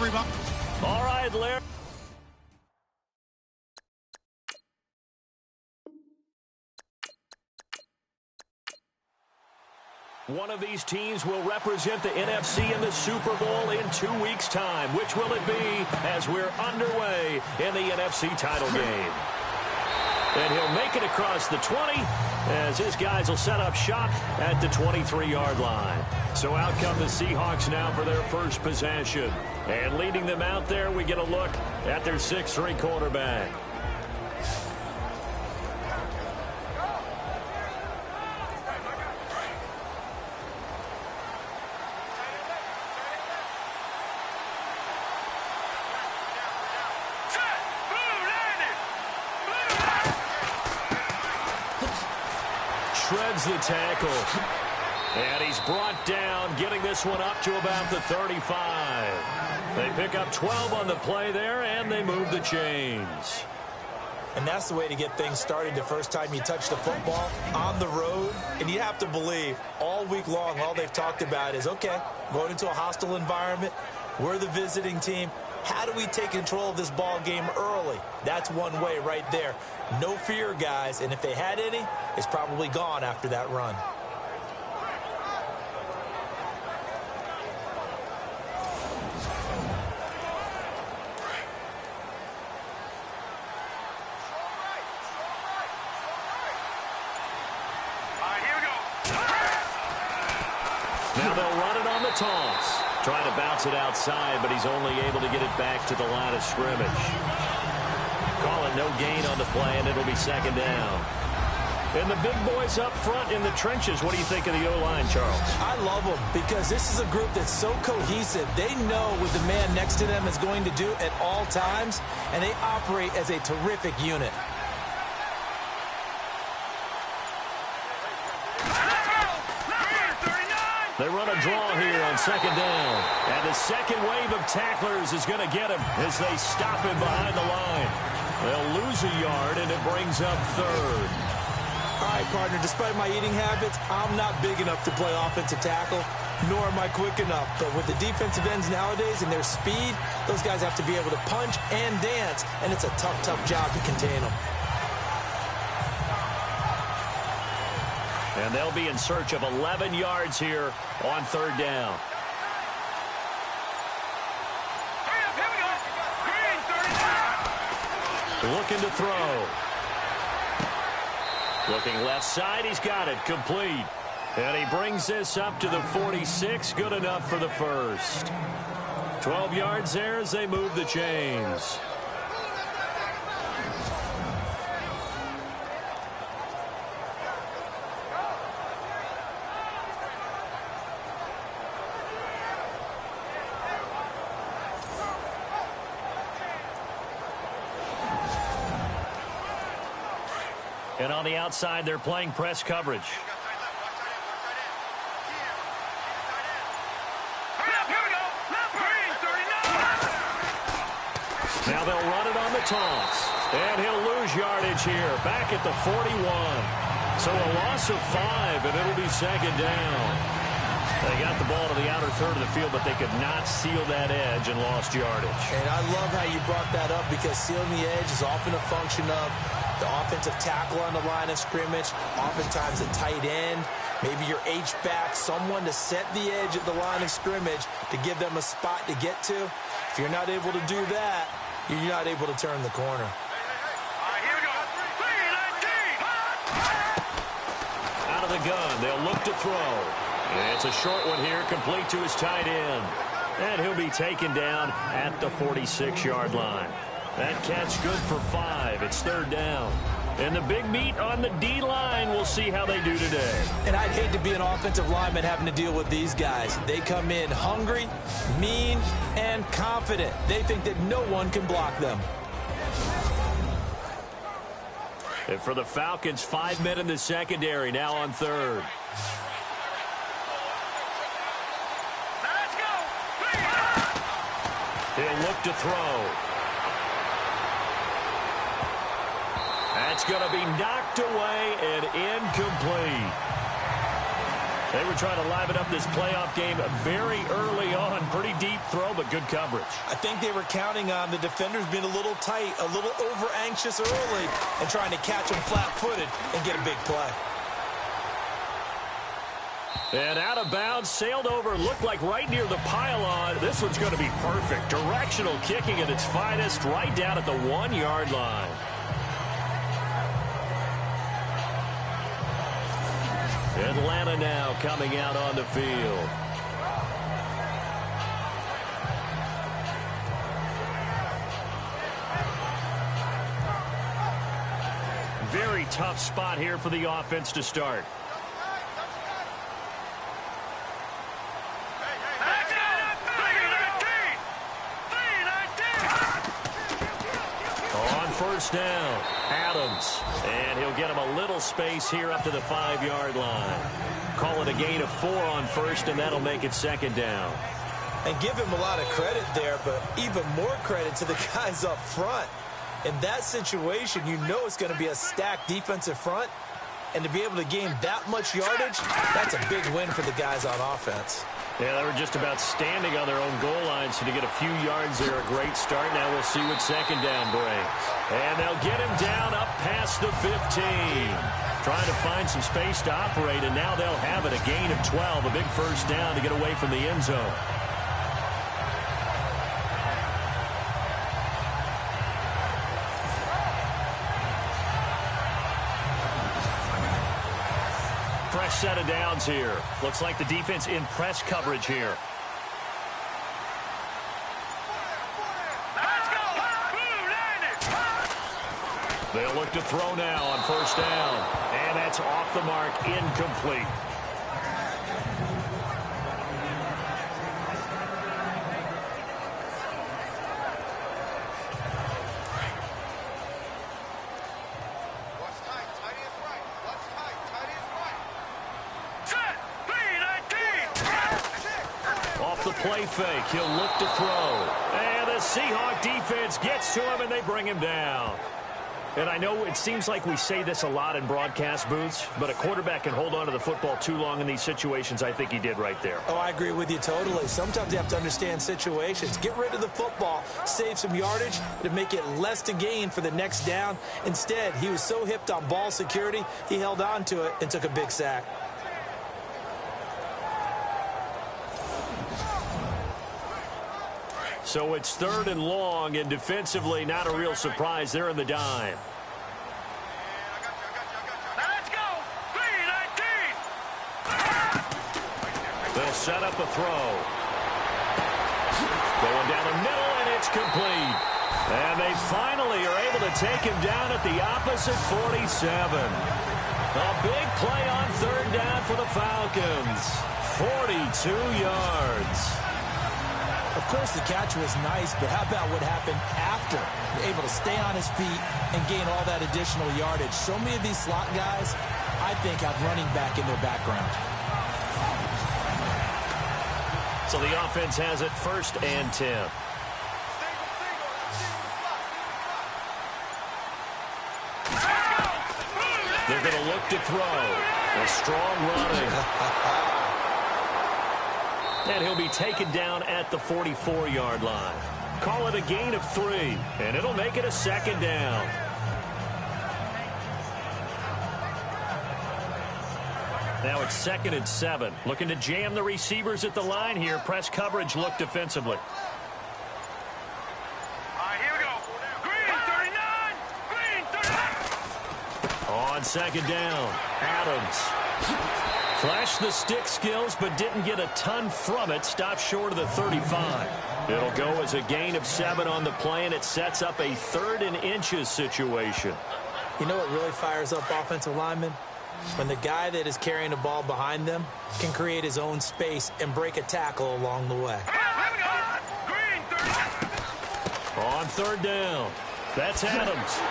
everybody. All right, Larry. One of these teams will represent the NFC in the Super Bowl in 2 weeks' time. Which will it be as we're underway in the NFC title game? And he'll make it across the 20 as his guys will set up shop at the 23-yard line. So out come the Seahawks now for their first possession. And leading them out there, we get a look at their 6'3" quarterback. Shreds the tackle. And he's brought down, getting this one up to about the 35. They pick up 12 on the play there, and they move the chains. And that's the way to get things started the first time you touch the football on the road. And you have to believe all week long, all they've talked about is, okay, going into a hostile environment. We're the visiting team. How do we take control of this ball game early? That's one way right there. No fear, guys. And if they had any, it's probably gone after that run. Now they'll run it on the toss. Trying to bounce it outside, but he's only able to get it back to the line of scrimmage. Call it no gain on the play, and it'll be second down. And the big boys up front in the trenches. What do you think of the O-line, Charles? I love them because this is a group that's so cohesive. They know what the man next to them is going to do at all times, and they operate as a terrific unit. They run a draw here on second down. And the second wave of tacklers is going to get him as they stop him behind the line. They'll lose a yard, and it brings up third. All right, partner, despite my eating habits, I'm not big enough to play offensive tackle, nor am I quick enough. But with the defensive ends nowadays and their speed, those guys have to be able to punch and dance, and it's a tough, tough job to contain them. And they'll be in search of 11 yards here on third down. Looking to throw. Looking left side, he's got it, complete. And he brings this up to the 46, good enough for the first. 12 yards there as they move the chains. And on the outside, they're playing press coverage. Now they'll run it on the toss. And he'll lose yardage here, back at the 41. So a loss of 5, and it'll be second down. They got the ball to the outer third of the field, but they could not seal that edge and lost yardage. And I love how you brought that up because sealing the edge is often a function of the offensive tackle on the line of scrimmage, oftentimes a tight end, maybe your H-back, someone to set the edge at the line of scrimmage to give them a spot to get to. If you're not able to do that, you're not able to turn the corner. Out of the gun, they'll look to throw. And it's a short one here, complete to his tight end. And he'll be taken down at the 46-yard line. That catch good for 5. It's third down. And the big meat on the D-line, we'll see how they do today. And I'd hate to be an offensive lineman having to deal with these guys. They come in hungry, mean, and confident. They think that no one can block them. And for the Falcons, 5 men in the secondary, now on third. Let's go! He'll look to throw. That's going to be knocked away and incomplete. They were trying to liven up this playoff game very early on. Pretty deep throw, but good coverage. I think they were counting on the defenders being a little tight, a little over-anxious early, and trying to catch them flat-footed and get a big play. And out of bounds, sailed over, looked like right near the pylon. This one's going to be perfect. Directional kicking at its finest, right down at the 1-yard line. Atlanta now coming out on the field. Very tough spot here for the offense to start. On first down, Adams. And he'll get him a little space here up to the 5-yard line. Call it a gain of 4 on first, and that'll make it 2nd down. And give him a lot of credit there, but even more credit to the guys up front. In that situation, you know it's going to be a stacked defensive front. And to be able to gain that much yardage, that's a big win for the guys on offense. Yeah, they were just about standing on their own goal line, so to get a few yards there, a great start. Now we'll see what 2nd down brings. And they'll get him down up past the 15. Trying to find some space to operate, and now they'll have it. A gain of 12, a big first down to get away from the end zone. Fresh set of downs here. Looks like the defense in press coverage here. Let's go! They'll look to throw now on first down. And that's off the mark, incomplete. Play fake. He'll look to throw. And the Seahawks defense gets to him, and they bring him down. And I know it seems like we say this a lot in broadcast booths, but a quarterback can hold on to the football too long in these situations. I think he did right there. Oh, I agree with you totally. Sometimes you have to understand situations. Get rid of the football, save some yardage to make it less to gain for the next down. Instead, he was so hipped on ball security, he held on to it and took a big sack. So it's 3rd and long, and defensively, not a real surprise. They're in the dime. Let's go! 3-19! They'll set up a throw. Going down the middle, and it's complete. And they finally are able to take him down at the opposite 47. A big play on 3rd down for the Falcons. 42 yards. Of course, the catch was nice, but how about what happened after? Able to stay on his feet and gain all that additional yardage. So many of these slot guys, I think, have running back in their background. So the offense has it 1st and 10. They're going to look to throw. A strong running. And he'll be taken down at the 44-yard line. Call it a gain of 3, and it'll make it a 2nd down. Now it's 2nd and 7. Looking to jam the receivers at the line here. Press coverage look defensively. All right, here we go. Green 39! Green 39! On 2nd down, Adams. Flashed the stick skills, but didn't get a ton from it. Stopped short of the 35. It'll go as a gain of 7 on the play, and it sets up a 3rd and inches situation. You know what really fires up offensive linemen? When the guy that is carrying the ball behind them can create his own space and break a tackle along the way. Green 30! On 3rd down, that's Adams.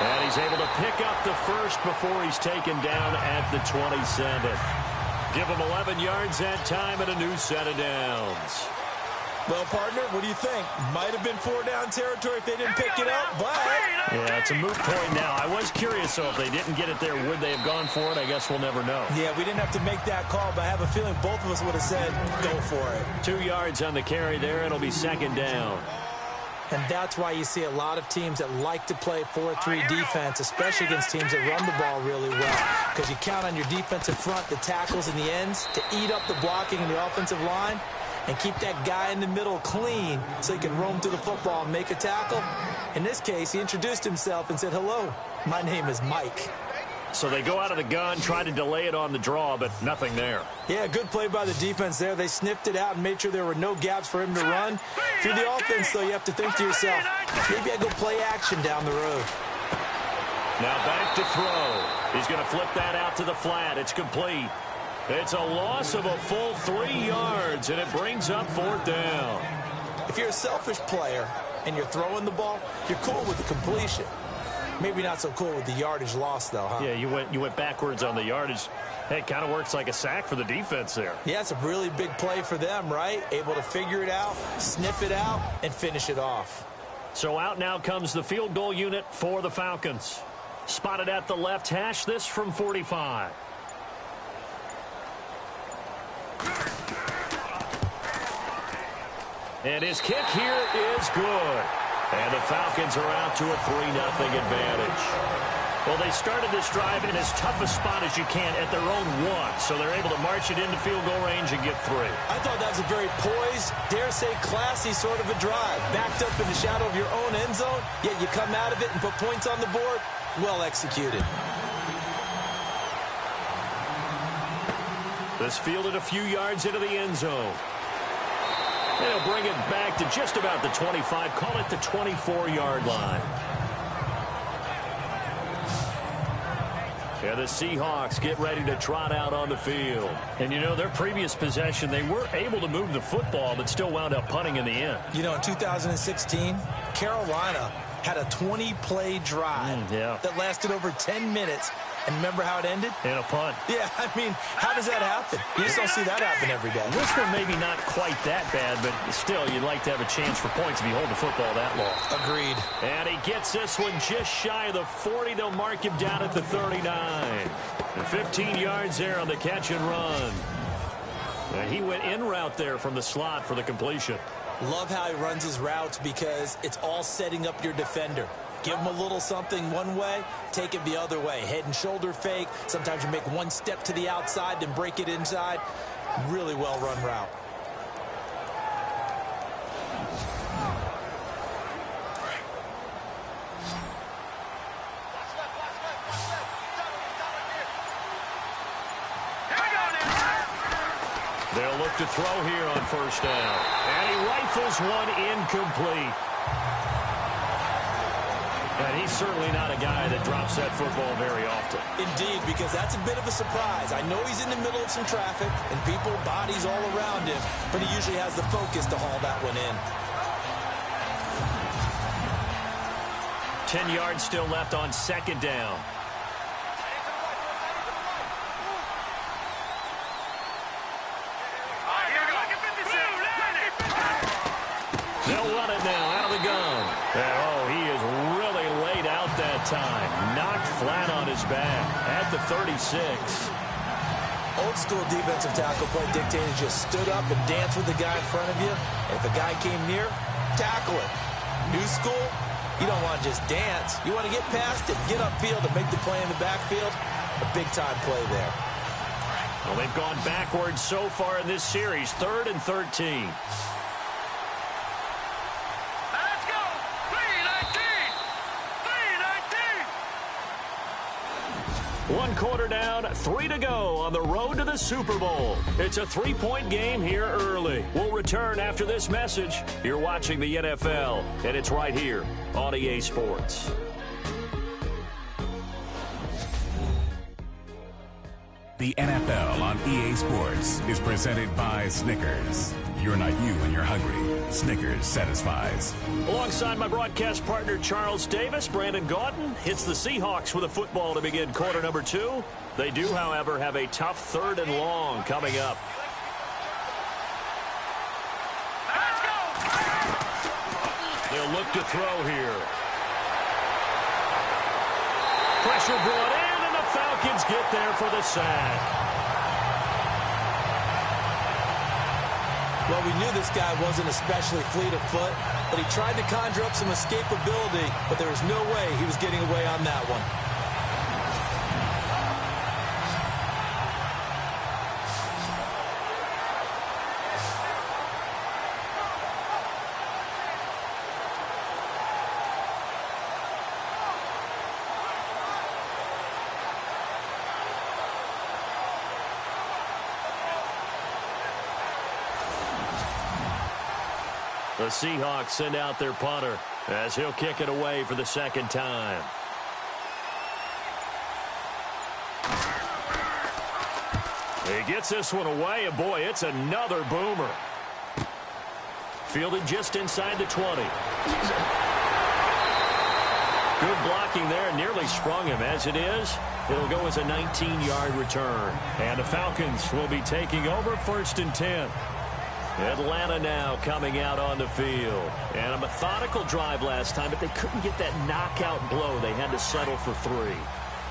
And he's able to pick up the first before he's taken down at the 27. Give him 11 yards that time and a new set of downs. Well, partner, what do you think? Might have been 4-down territory if they didn't pick it up, but... Yeah, it's a moot point now. I was curious, so if they didn't get it there, would they have gone for it? I guess we'll never know. Yeah, we didn't have to make that call, but I have a feeling both of us would have said, go for it. 2 yards on the carry there. It'll be 2nd down. And that's why you see a lot of teams that like to play 4-3 defense, especially against teams that run the ball really well. Because you count on your defensive front, the tackles and the ends, to eat up the blocking in the offensive line and keep that guy in the middle clean so he can roam through the football and make a tackle. In this case, he introduced himself and said, hello, my name is Mike. So they go out of the gun, try to delay it on the draw, but nothing there. Yeah, good play by the defense there. They sniffed it out and made sure there were no gaps for him to run. Through the offense, though, you have to think to yourself, maybe I go play action down the road. Now back to throw. He's going to flip that out to the flat. It's complete. It's a loss of a full 3 yards, and it brings up 4th down. If you're a selfish player and you're throwing the ball, you're cool with the completion. Maybe not so cool with the yardage loss, though, huh? Yeah, you went backwards on the yardage. Hey, it kind of works like a sack for the defense there. Yeah, it's a really big play for them, right? Able to figure it out, sniff it out, and finish it off. So out now comes the field goal unit for the Falcons. Spotted at the left hash, this from 45. And his kick here is good. And the Falcons are out to a 3-0 advantage. Well, they started this drive in as tough a spot as you can at their own 1, so they're able to march it into field goal range and get 3. I thought that was a very poised, dare say classy sort of a drive. Backed up in the shadow of your own end zone, yet you come out of it and put points on the board. Well executed. This fielded a few yards into the end zone. They'll bring it back to just about the 25, call it the 24-yard line. Yeah, the Seahawks get ready to trot out on the field. And, you know, their previous possession, they were able to move the football, but still wound up punting in the end. You know, in 2016, Carolina had a 20-play drive that lasted over 10 minutes. And remember how it ended? In a punt. Yeah, I mean, how does that happen? You just don't see that happen every day. This one maybe not quite that bad, but still, you'd like to have a chance for points if you hold the football that long. Agreed. And he gets this one just shy of the 40. They'll mark him down at the 39. And 15 yards there on the catch and run. And he went in route there from the slot for the completion. Love how he runs his routes because it's all setting up your defender. Give him a little something one way, take it the other way. Head and shoulder fake. Sometimes you make one step to the outside, then break it inside. Really well-run route. They'll look to throw here on 1st down. And he rifles one incomplete. And he's certainly not a guy that drops that football very often. Indeed, because that's a bit of a surprise. I know he's in the middle of some traffic and people, bodies all around him, but he usually has the focus to haul that one in. 10 yards still left on 2nd down. They'll run it now out of the gun. And, he is really laid out that time. Knocked flat on his back at the 36. Old school defensive tackle play dictated just stood up and danced with the guy in front of you. If a guy came near, tackle it. New school, you don't want to just dance. You want to get past it, get upfield and make the play in the backfield. A big-time play there. Well, they've gone backwards so far in this series. 3rd and 13. One quarter down, 3 to go on the road to the Super Bowl. It's a 3-point game here early. We'll return after this message. You're watching the NFL, and it's right here on EA Sports. The NFL on EA Sports is presented by Snickers. You're not you when you're hungry. Snickers satisfies. Alongside my broadcast partner, Charles Davis, Brandon Gaudin hits the Seahawks with a football to begin quarter number 2. They do, however, have a tough 3rd and long coming up. Let's go! look to throw here. Pressure brought in, and the Falcons get there for the sack. Well, we knew this guy wasn't especially fleet of foot, but he tried to conjure up some escapability, but there was no way he was getting away on that one. The Seahawks send out their punter as he'll kick it away for the second time. He gets this one away, and boy, it's another boomer. Fielded just inside the 20. Good blocking there, nearly sprung him. As it is, it'll go as a 19-yard return. And the Falcons will be taking over 1st and 10. Atlanta now coming out on the field. And a methodical drive last time, but they couldn't get that knockout blow. They had to settle for 3.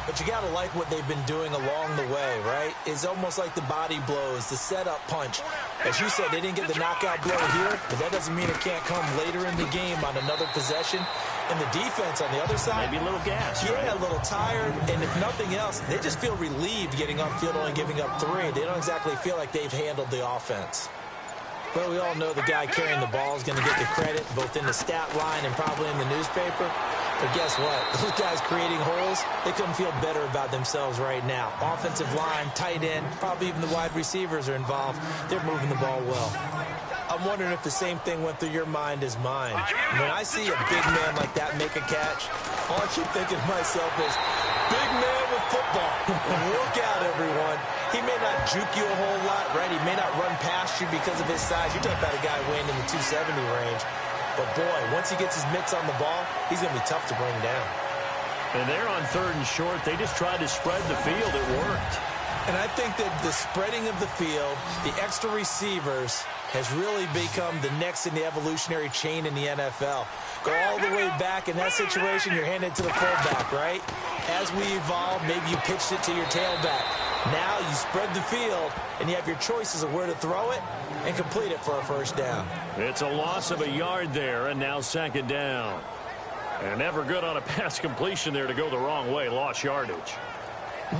But you got to like what they've been doing along the way, right? It's almost like the body blows, the setup punch. As you said, they didn't get the knockout blow here, but that doesn't mean it can't come later in the game on another possession. And the defense on the other side, maybe a little gas, yeah, right? A little tired. And if nothing else, they just feel relieved getting off field, only giving up 3. They don't exactly feel like they've handled the offense. Well, we all know the guy carrying the ball is going to get the credit, both in the stat line and probably in the newspaper. But guess what? Those guys creating holes, they couldn't feel better about themselves right now. Offensive line, tight end, probably even the wide receivers are involved. They're moving the ball well. I'm wondering if the same thing went through your mind as mine. When I see a big man like that make a catch, all I keep thinking to myself is, big man with football. Look out, everyone. He may not juke you a whole lot, right? He may not run past you because of his size. You're talking about a guy weighing in the 270 range. But, boy, once he gets his mitts on the ball, he's going to be tough to bring down. And they're on 3rd and short. They just tried to spread the field. It worked. And I think that the spreading of the field, the extra receivers, has really become the next in the evolutionary chain in the NFL. Go all the way back in that situation, you're handed to the fullback, right? As we evolve, maybe you pitched it to your tailback. Now you spread the field, and you have your choices of where to throw it and complete it for a 1st down. It's a loss of a yard there, and now 2nd down. And never good on a pass completion there to go the wrong way. Lost yardage.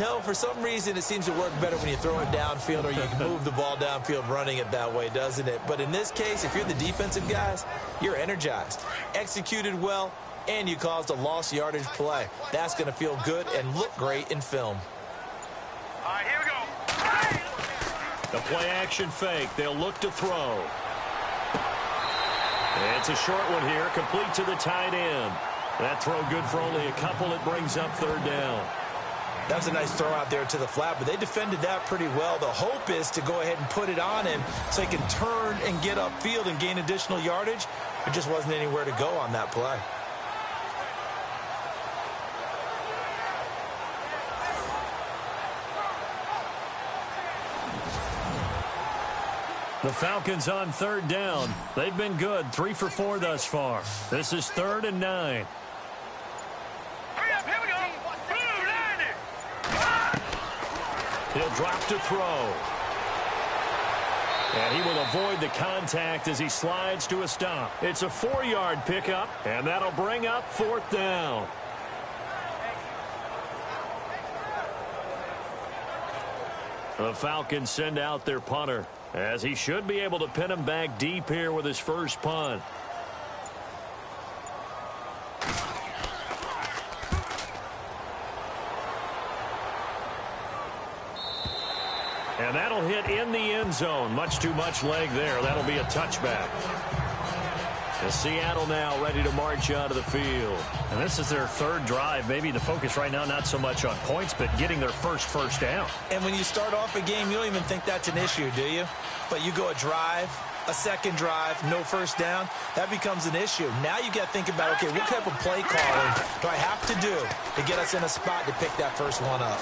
No, for some reason it seems to work better when you throw it downfield or you can move the ball downfield running it that way, doesn't it? But in this case, if you're the defensive guys, you're energized, executed well, and you caused a lost yardage play. That's going to feel good and look great in film. All right, here we go. The play action fake. They'll look to throw. It's a short one here, complete to the tight end. That throw good for only a couple. It brings up 3rd down. That was a nice throw out there to the flat, but they defended that pretty well. The hope is to go ahead and put it on him so he can turn and get upfield and gain additional yardage. There just wasn't anywhere to go on that play. The Falcons on 3rd down. They've been good, 3 for 4 thus far. This is 3rd and 9. Hurry up, here we go. Blue 90. He'll drop to throw. And he will avoid the contact as he slides to a stop. It's a 4-yard pickup, and that'll bring up 4th down. The Falcons send out their punter, as he should be able to pin him back deep here with his first punt. And that'll hit in the end zone. Much too much leg there. That'll be a touchback. And Seattle now ready to march out of the field. And this is their 3rd drive. Maybe the focus right now not so much on points, but getting their first down. And when you start off a game, you don't even think that's an issue, do you? But you go a drive, a 2nd drive, no 1st down, that becomes an issue. Now you got to think about, okay, what type of play calling do I have to do to get us in a spot to pick that first one up?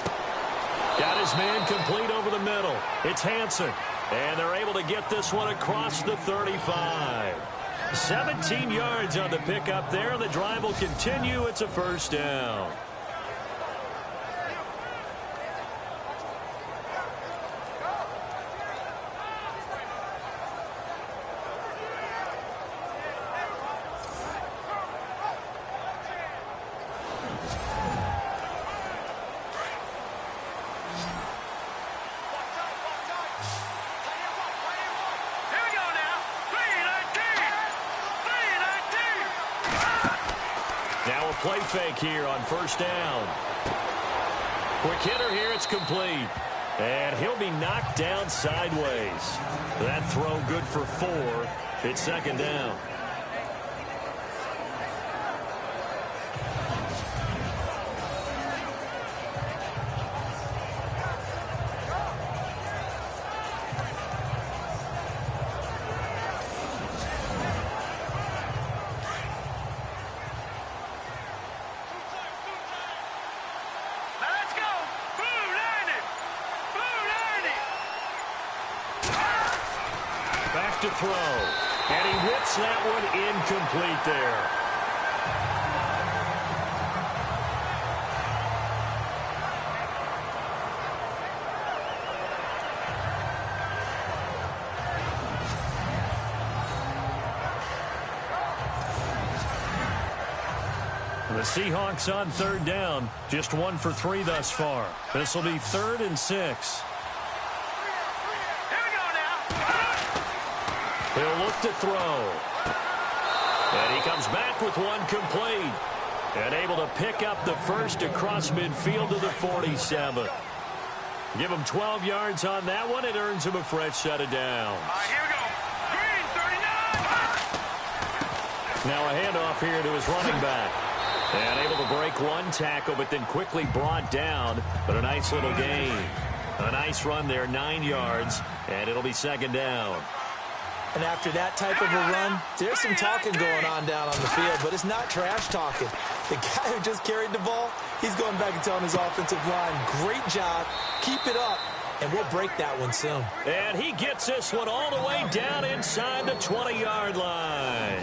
Got his man complete over the middle. It's Hansen. And they're able to get this one across the 35. 17 yards on the pickup there. The drive will continue. It's a first down. Play fake here on first down. Quick hitter here. It's complete. And he'll be knocked down sideways. That throw good for 4. It's second down. To throw, and he whips that one incomplete there. The Seahawks on third down, just 1 for 3 thus far. This will be 3rd and 6. He'll look to throw. And he comes back with one complete. And able to pick up the first across midfield to the 47. Give him 12 yards on that one. It earns him a fresh set of downs. Here we go. Green, 39. Now a handoff here to his running back. And able to break one tackle, but then quickly brought down. But a nice little gain. A nice run there, 9 yards. And it'll be second down. And after that type of a run, there's some talking going on down on the field, but it's not trash talking. The guy who just carried the ball, he's going back and telling his offensive line, great job, keep it up, and we'll break that one soon. And he gets this one all the way down inside the 20-yard line.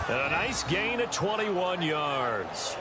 And a nice gain of 21 yards.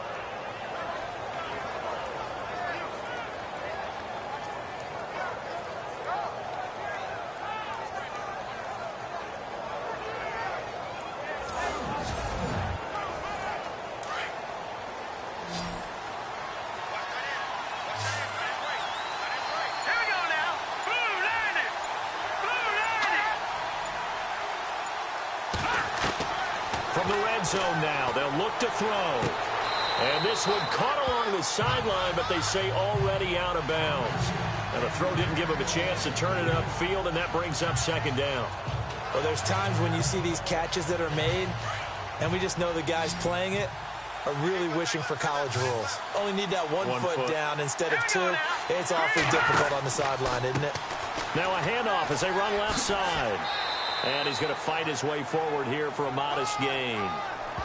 From the red zone now, they'll look to throw. And this one caught along the sideline, but they say already out of bounds. And the throw didn't give him a chance to turn it upfield, and that brings up second down. Well, there's times when you see these catches that are made, and we just know the guys playing it are really wishing for college rules. Only need that one foot down instead of 2. It's awfully difficult on the sideline, isn't it? Now a handoff as they run left side. And he's going to fight his way forward here for a modest gain.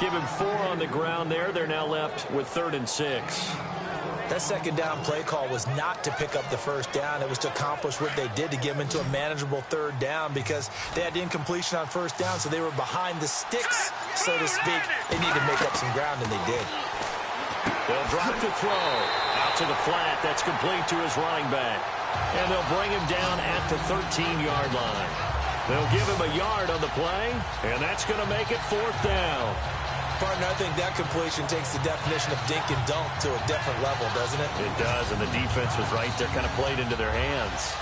Give him 4 on the ground there. They're now left with 3rd and 6. That second down play call was not to pick up the first down. It was to accomplish what they did to get them into a manageable 3rd down because they had incompletion on first down, so they were behind the sticks, so to speak. They need to make up some ground, and they did. They'll drop to throw. Out to the flat. That's complete to his running back. And they'll bring him down at the 13-yard line. They'll give him a yard on the play, and that's going to make it 4th down. Partner, I think that completion takes the definition of dink and dunk to a different level, doesn't it? It does, and the defense was right there, kind of played into their hands.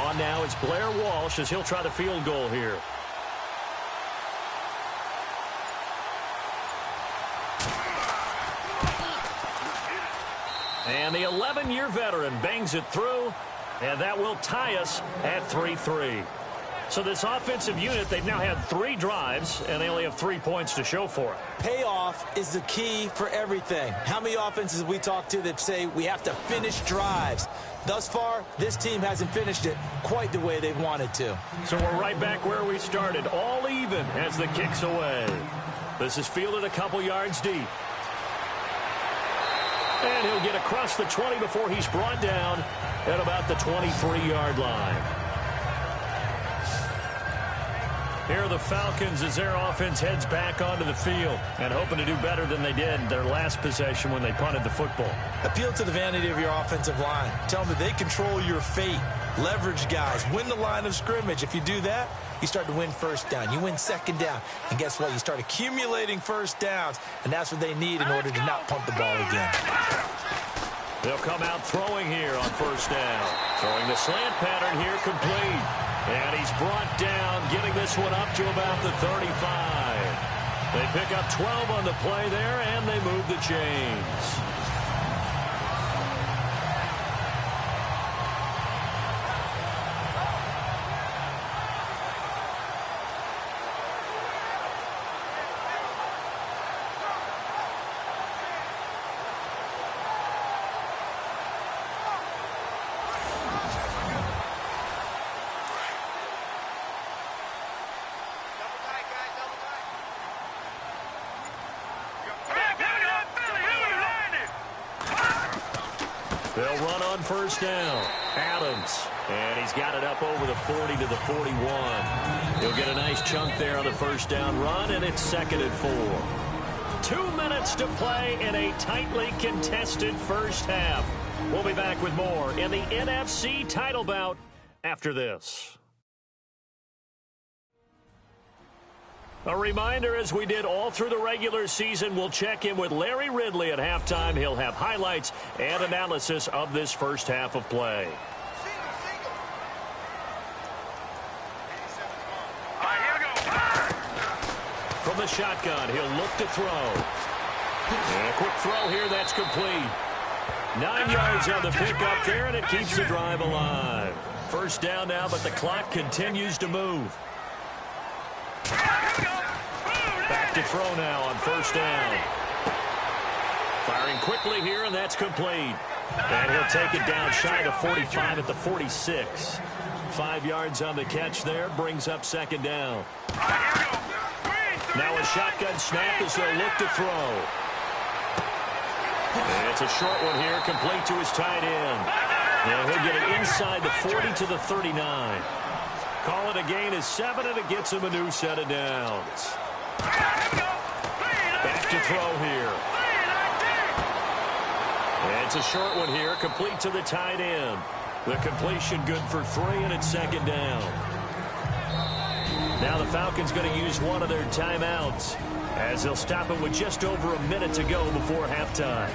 On now, it's Blair Walsh as he'll try the field goal here. And the 11-year veteran bangs it through, and that will tie us at 3-3. So this offensive unit, they've now had 3 drives, and they only have 3 points to show for it. Payoff is the key for everything. How many offenses have we talked to that say we have to finish drives? Thus far, this team hasn't finished it quite the way they wanted to. So we're right back where we started, all even as the kick's away. This is fielded a couple yards deep. And he'll get across the 20 before he's brought down at about the 23-yard line. Here are the Falcons as their offense heads back onto the field and hoping to do better than they did their last possession when they punted the football. Appeal to the vanity of your offensive line. Tell them that they control your fate. Leverage guys. Win the line of scrimmage. If you do that, you start to win first down. You win second down. And guess what? You start accumulating first downs. And that's what they need in order to not punt the ball again. They'll come out throwing here on first down. Throwing the slant pattern here complete. And he's brought down, getting this one up to about the 35. They pick up 12 on the play there, and they move the chains. They'll run on first down. Adams. And he's got it up over the 40 to the 41. He'll get a nice chunk there on the first down run, and it's 2nd and 4. 2 minutes to play in a tightly contested first half. We'll be back with more in the NFC title bout after this. A reminder, as we did all through the regular season, we'll check in with Larry Ridley at halftime. He'll have highlights and analysis of this first half of play. From the shotgun, he'll look to throw. And a quick throw here, that's complete. 9 yards on the pickup there, and it keeps the drive alive. First down now, but the clock continues to move. Back to throw now on first down. Firing quickly here, and that's complete. And he'll take it down shy of 45 at the 46. 5 yards on the catch there, brings up 2nd down. Now a shotgun snap as they'll look to throw. And it's a short one here, complete to his tight end. And he'll get it inside the 40 to the 39. Call it a gain of 7, and it gets him a new set of downs. Back to throw here. And it's a short one here, complete to the tight end. The completion good for 3, and it's 2nd down. Now the Falcons going to use one of their timeouts, as they'll stop it with just over a minute to go before halftime.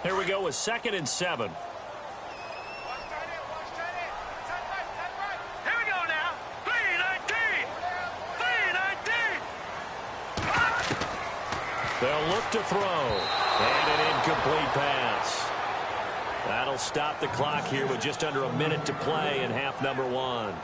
Here we go with 2nd and 7. Here we go now. 3-19. 3-19. They'll look to throw. And an incomplete pass. That'll stop the clock here with just under a minute to play in half number 1.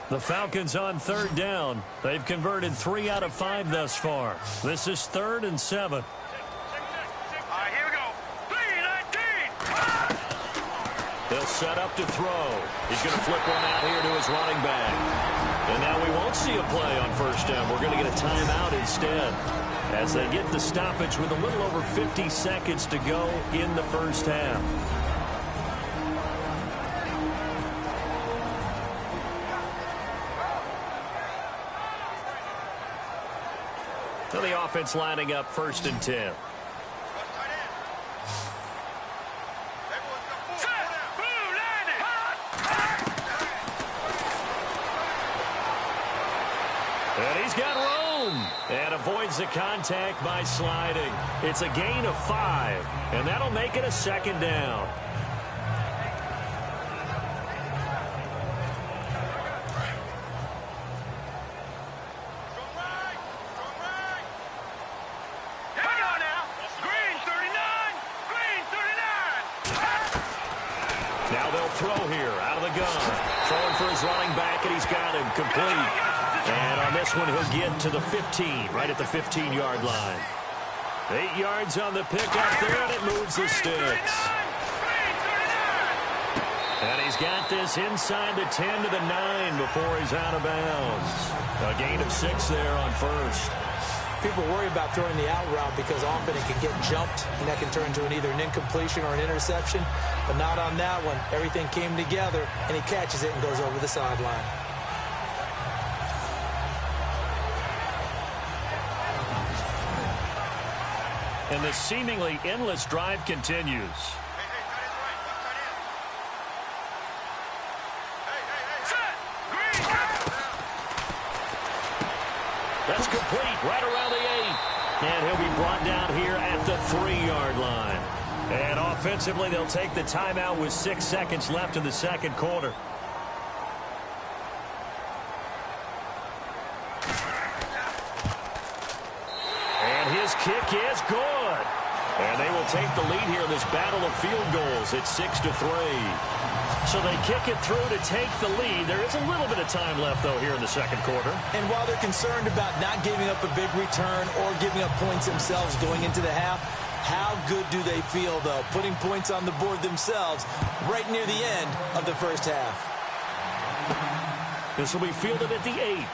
The Falcons on 3rd down. They've converted 3 out of 5 thus far. This is 3rd and 7. All right, here we go. 3-19. They'll set up to throw. He's going to flip one out here to his running back. And now we won't see a play on first down. We're going to get a timeout instead, as they get the stoppage with a little over 50 seconds to go in the first half. So the offense lining up 1st and 10. And he's got room and avoids the contact by sliding. It's a gain of 5, and that'll make it a 2nd down. throw here out of the gun. Throwing for his running back, and he's got him complete. And on this one, he'll get to the 15, right at the 15-yard line. 8 yards on the pickup there, and it moves the sticks. And he's got this inside the 10 to the 9 before he's out of bounds. A gain of 6 there on first. People worry about throwing the out route because often it can get jumped, and that can turn into either an incompletion or an interception. But not on that one. Everything came together, and he catches it and goes over the sideline. And the seemingly endless drive continues. That's complete right around the 8. And he'll be brought down here at the 3-yard line. And offensively, they'll take the timeout with 6 seconds left in the second quarter. And his kick is good. And they will take the lead here in this battle of field goals. It's 6-3. So they kick it through to take the lead. There is a little bit of time left, though, here in the second quarter. And while they're concerned about not giving up a big return or giving up points themselves going into the half, how good do they feel, though, putting points on the board themselves right near the end of the first half? This will be fielded at the 8.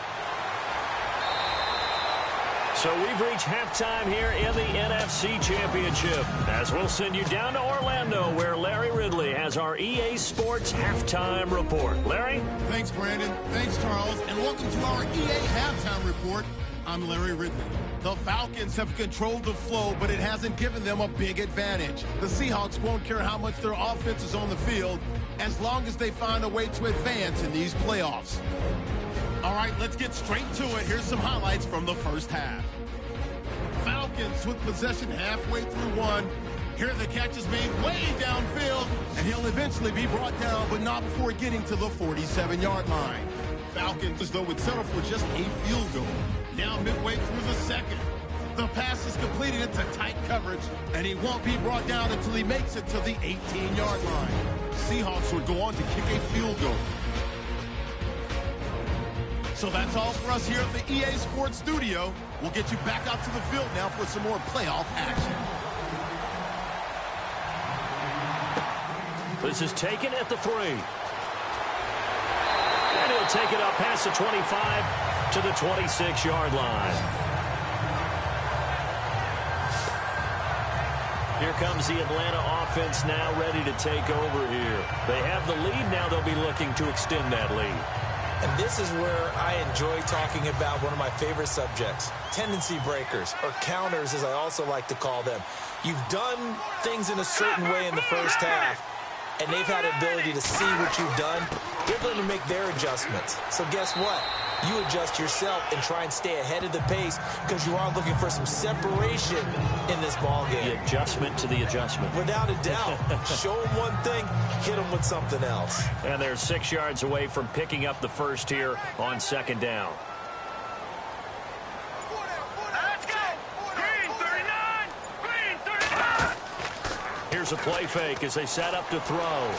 So we've reached halftime here in the NFC Championship, as we'll send you down to Orlando, where Larry Ridley has our EA Sports Halftime Report. Larry? Thanks, Brandon. Thanks, Charles. And welcome to our EA Halftime Report. I'm Larry Ridley. The Falcons have controlled the flow, but it hasn't given them a big advantage. The Seahawks won't care how much their offense is on the field, as long as they find a way to advance in these playoffs. All right, let's get straight to it. Here's some highlights from the first half. Falcons with possession halfway through one. Here the catch is made way downfield, and he'll eventually be brought down, but not before getting to the 47-yard line. Falcons, as though, would settle for just a field goal. Now midway through the second. The pass is completed into tight coverage, and he won't be brought down until he makes it to the 18-yard line. Seahawks would go on to kick a field goal. So that's all for us here at the EA Sports Studio. We'll get you back out to the field now for some more playoff action. This is taken at the 3. And he'll take it up past the 25 to the 26-yard line. Here comes the Atlanta offense now ready to take over here. They have the lead now. They'll be looking to extend that lead. And this is where I enjoy talking about one of my favorite subjects, tendency breakers, or counters, as I also like to call them. You've done things in a certain way in the first half, and they've had the ability to see what you've done. They're going to make their adjustments. So guess what? You adjust yourself and try and stay ahead of the pace because you are looking for some separation in this ball game. The adjustment to the adjustment. Without a doubt. Show them one thing, hit them with something else. And they're 6 yards away from picking up the first here on second down. Let's go! Green 39! Green 39! Here's a play fake as they set up to throw.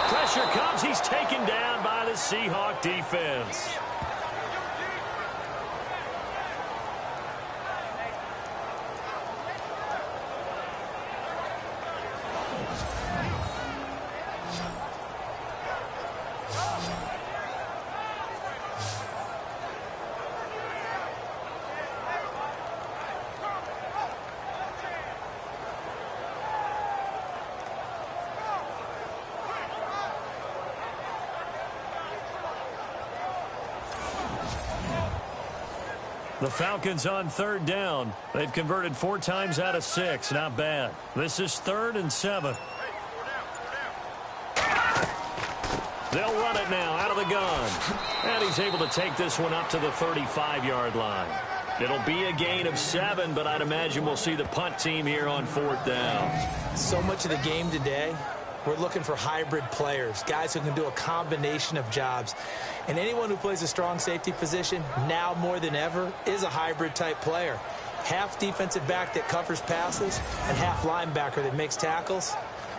Pressure comes. He's taken down by the Seahawk defense. The Falcons on third down. They've converted 4 times out of 6. Not bad. This is 3rd and 7. They'll run it now out of the gun. And he's able to take this one up to the 35-yard line. It'll be a gain of 7, but I'd imagine we'll see the punt team here on 4th down. So much of the game today, we're looking for hybrid players, guys who can do a combination of jobs. And anyone who plays a strong safety position, now more than ever, is a hybrid type player. Half defensive back that covers passes and half linebacker that makes tackles.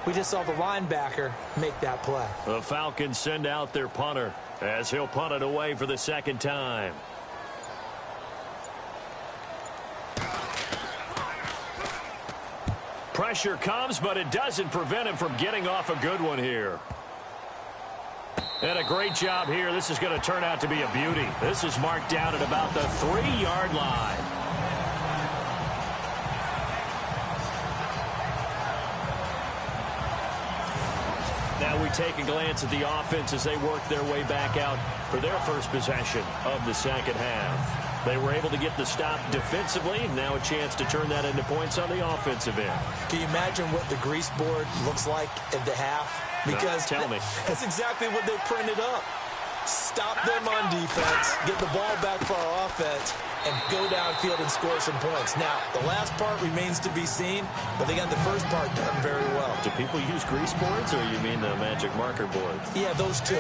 We just saw the linebacker make that play. The Falcons send out their punter as he'll punt it away for the second time. Pressure comes, but it doesn't prevent him from getting off a good one here. And a great job here. This is going to turn out to be a beauty. This is marked down at about the 3-yard line. Now we take a glance at the offense as they work their way back out for their first possession of the second half. They were able to get the stop defensively. Now a chance to turn that into points on the offensive end. Can you imagine what the grease board looks like at the half? Because tell me. That's exactly what they printed up. Stop them on defense, get the ball back for our offense, and go downfield and score some points. Now, the last part remains to be seen, but they got the first part done very well. Do people use grease boards, or you mean the magic marker boards? Yeah, those two.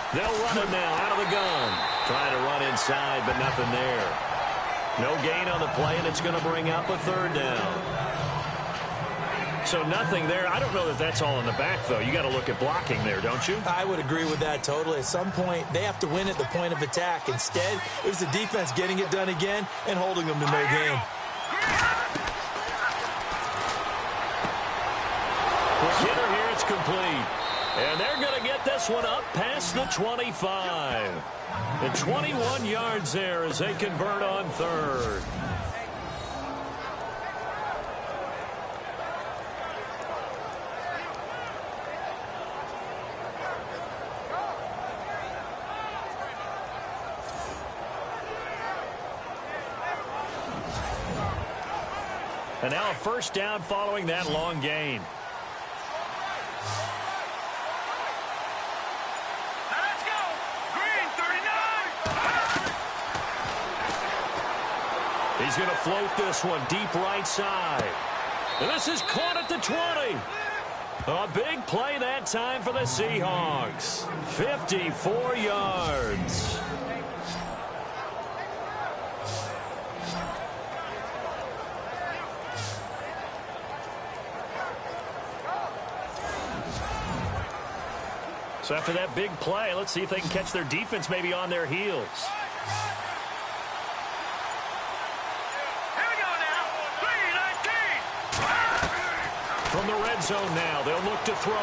They'll run it now out of the gun. Trying to run inside, but nothing there. No gain on the play, and it's going to bring up a third down. So nothing there. I don't know that that's all in the back, though. You got to look at blocking there, don't you? I would agree with that totally. At some point, they have to win at the point of attack. Instead, it was the defense getting it done again and holding them to no gain. The hitter here, it's complete. And they're going to get this one up past the 25. And 21 yards there as they convert on third. And now a first down following that long gain. He's going to float this one deep right side. And this is caught at the 20. A big play that time for the Seahawks. 54 yards. So after that big play, let's see if they can catch their defense maybe on their heels. From the red zone now, they'll look to throw.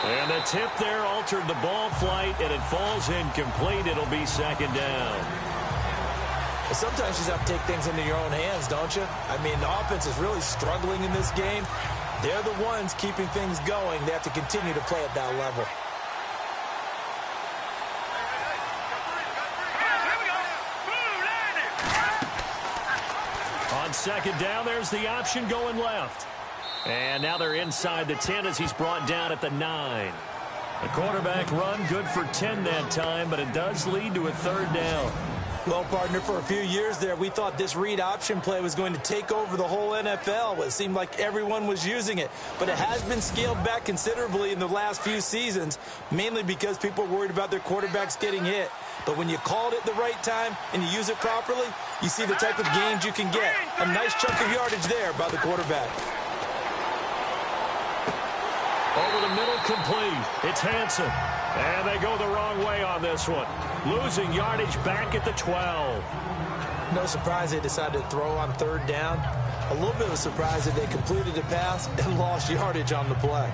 And the tip there altered the ball flight, and it falls incomplete. It'll be second down. Sometimes you just have to take things into your own hands, don't you? I mean, the offense is really struggling in this game. They're the ones keeping things going. They have to continue to play at that level. On second down, there's the option going left. And now they're inside the 10 as he's brought down at the 9. The quarterback run good for 10 that time, but it does lead to a third down. Well, partner, for a few years there, we thought this read option play was going to take over the whole NFL. It seemed like everyone was using it. But it has been scaled back considerably in the last few seasons, mainly because people are worried about their quarterbacks getting hit. But when you call it at the right time and you use it properly, you see the type of gains you can get. A nice chunk of yardage there by the quarterback. Over the middle, complete. It's Hansen. And they go the wrong way on this one. Losing yardage back at the 12. No surprise they decided to throw on third down. A little bit of a surprise that they completed the pass and lost yardage on the play.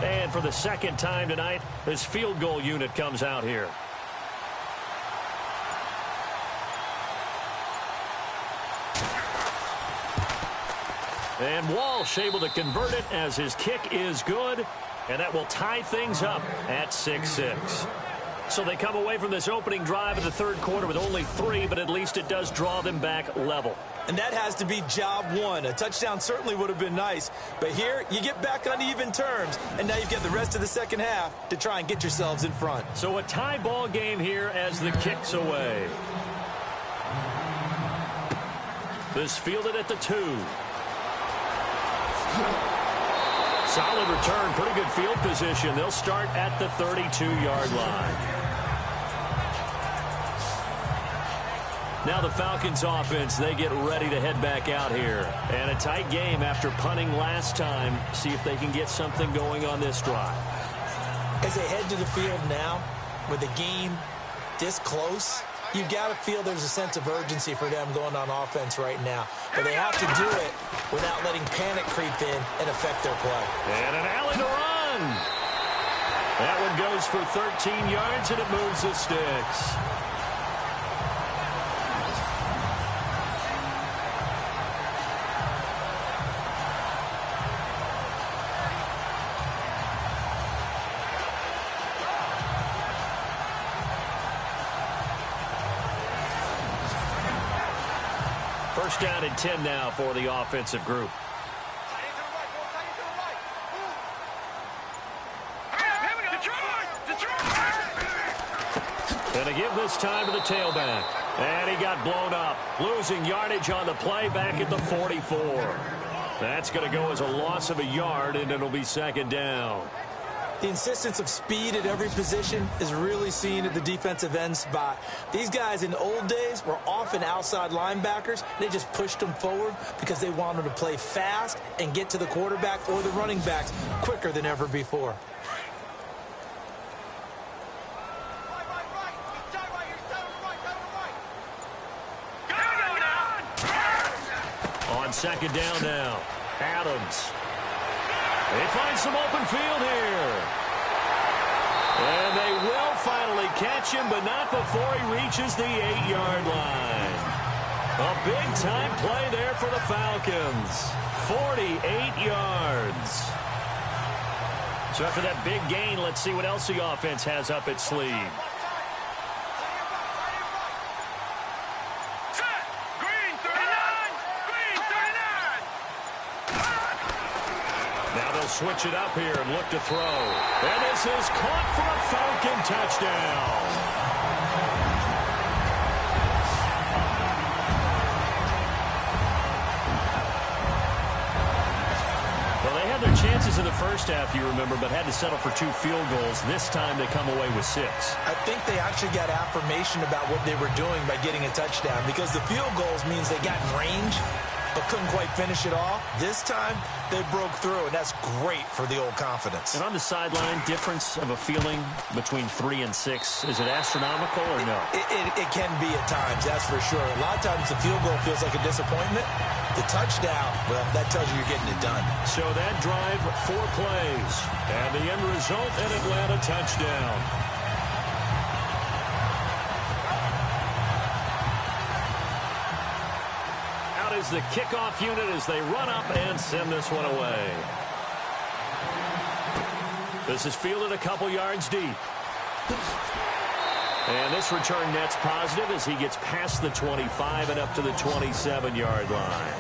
And for the second time tonight, this field goal unit comes out here. And Walsh able to convert it as his kick is good. And that will tie things up at 6-6. So they come away from this opening drive in the third quarter with only 3, but at least it does draw them back level. And that has to be job one. A touchdown certainly would have been nice. But here, you get back on even terms. And now you've got the rest of the second half to try and get yourselves in front. So a tie ball game here as the kick's away. This fielded at the 2. Solid return, pretty good field position. They'll start at the 32-yard line. Now the Falcons offense, they get ready to head back out here. And a tight game after punting last time. See if they can get something going on this drive. As they head to the field now, with the game this close, you got to feel there's a sense of urgency for them going on offense right now. But they have to do it without letting panic creep in and affect their play. And an alley to run. That one goes for 13 yards, and it moves the sticks. First down and 10 now for the offensive group. And a give this time to the tailback. And he got blown up. Losing yardage on the play back at the 44. That's going to go as a loss of a yard, and it'll be second down. The insistence of speed at every position is really seen at the defensive end spot. These guys in the old days were often outside linebackers. They just pushed them forward because they wanted to play fast and get to the quarterback or the running backs quicker than ever before. On second down now, Adams. They find some open field here. And they will finally catch him, but not before he reaches the 8-yard line. A big-time play there for the Falcons. 48 yards. So after that big gain, let's see what else the offense has up its sleeve. Switch it up here and look to throw. And this is caught for a Falcon touchdown. Well, they had their chances in the first half, you remember, but had to settle for 2 field goals. This time they come away with 6. I think they actually got affirmation about what they were doing by getting a touchdown, because the field goals means they got in range but couldn't quite finish it off. This time, they broke through, and that's great for the old confidence. And on the sideline, difference of a feeling between 3 and 6, is it astronomical or no? It can be at times, that's for sure. A lot of times the field goal feels like a disappointment. The touchdown, well, that tells you you're getting it done. So that drive, 4 plays, and the end result, an Atlanta touchdown. Is the kickoff unit as they run up and send this one away. This is fielded a couple yards deep. And this return net's positive as he gets past the 25 and up to the 27-yard line.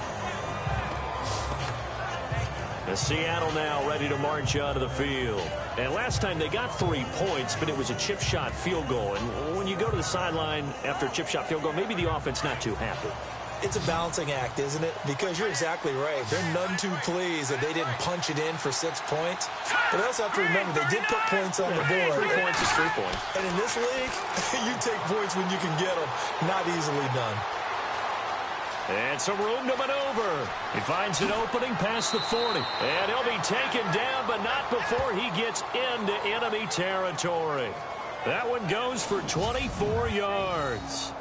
The Seattle now ready to march out of the field. And last time they got 3 points, but it was a chip shot field goal. And when you go to the sideline after a chip shot field goal, maybe the offense not too happy. It's a balancing act, isn't it? Because you're exactly right. They're none too pleased that they didn't punch it in for 6 points. But I also have to remember they did put points on the board. 3 points is 3 points. And in this league, you take points when you can get them. Not easily done. And some room to maneuver. He finds an opening past the 40. And he'll be taken down, but not before he gets into enemy territory. That one goes for 24 yards.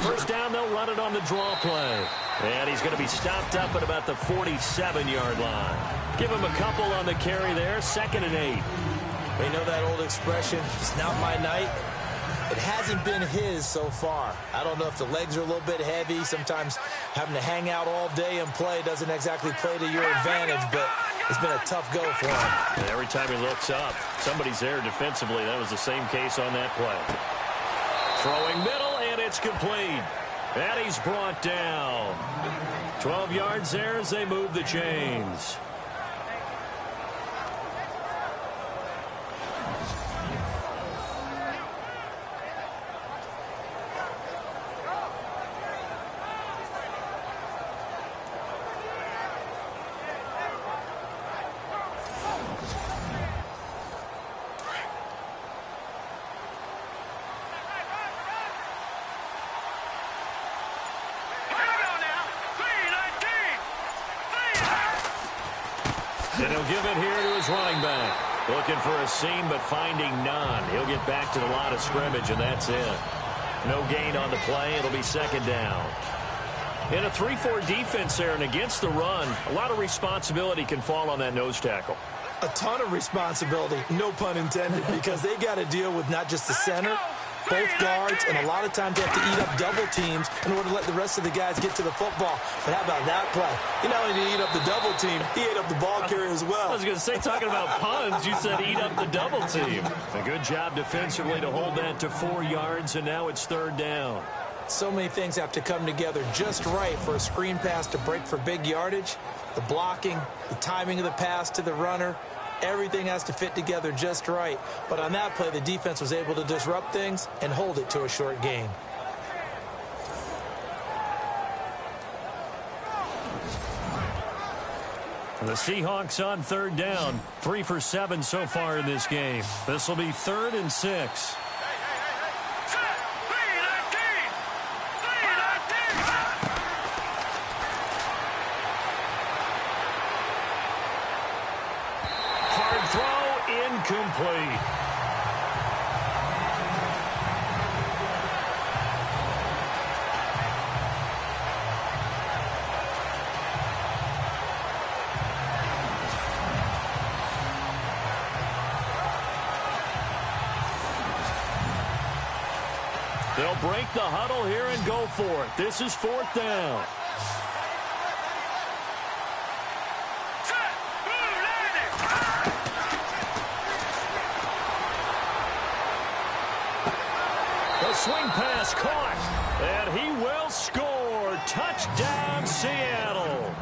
First down, they'll run it on the draw play. And he's going to be stopped up at about the 47-yard line. Give him a couple on the carry there. 2nd and 8. We know that old expression, it's not my night. It hasn't been his so far. I don't know if the legs are a little bit heavy. Sometimes having to hang out all day and play doesn't exactly play to your advantage, but it's been a tough go for him. And every time he looks up, somebody's there defensively. That was the same case on that play. Throwing middle, and It's complete. And he's brought down. 12 yards there as they move the chains. And he'll give it here to his running back. Looking for a seam, but finding none. He'll get back to the line of scrimmage, and that's it. No gain on the play. It'll be second down. In a 3-4 defense there and against the run, a lot of responsibility can fall on that nose tackle. A ton of responsibility, no pun intended, because they got to deal with not just the center, both guards, and a lot of times they have to eat up double teams in order to let the rest of the guys get to the football. But how about that play? He not only did he eat up the double team, he ate up the ball carrier as well. I was going to say, talking about puns, you said eat up the double team. A good job defensively to hold that to 4 yards, and now it's third down. So many things have to come together just right for a screen pass to break for big yardage. The blocking, the timing of the pass to the runner, everything has to fit together just right. But on that play, the defense was able to disrupt things and hold it to a short gain. The Seahawks on third down. 3 for 7 so far in this game. This will be 3rd and 6. Incomplete. They'll break the huddle here and go for it. This is 4th down. Swing pass caught, and he will score. Touchdown, Seattle.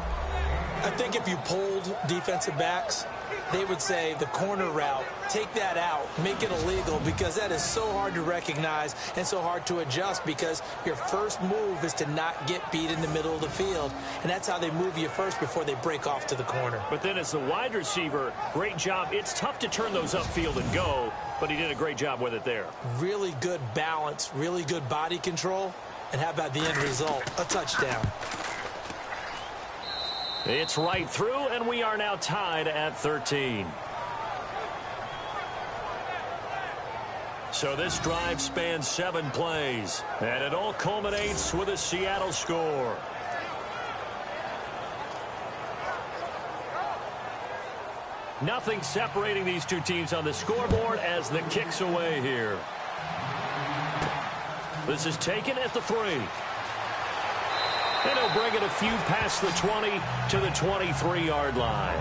I think if you polled defensive backs, they would say the corner route, take that out, make it illegal, because that is so hard to recognize and so hard to adjust, because your first move is to not get beat in the middle of the field, and that's how they move you first before they break off to the corner. But then as the wide receiver, great job. It's tough to turn those upfield and go, but he did a great job with it there. Really good balance, really good body control, and how about the end result? A touchdown. It's right through, and we are now tied at 13. So this drive spans 7 plays, and it all culminates with a Seattle score. Nothing separating these two teams on the scoreboard as the kick's away here. This is taken at the 3. And he'll bring it a few past the 20 to the 23-yard line.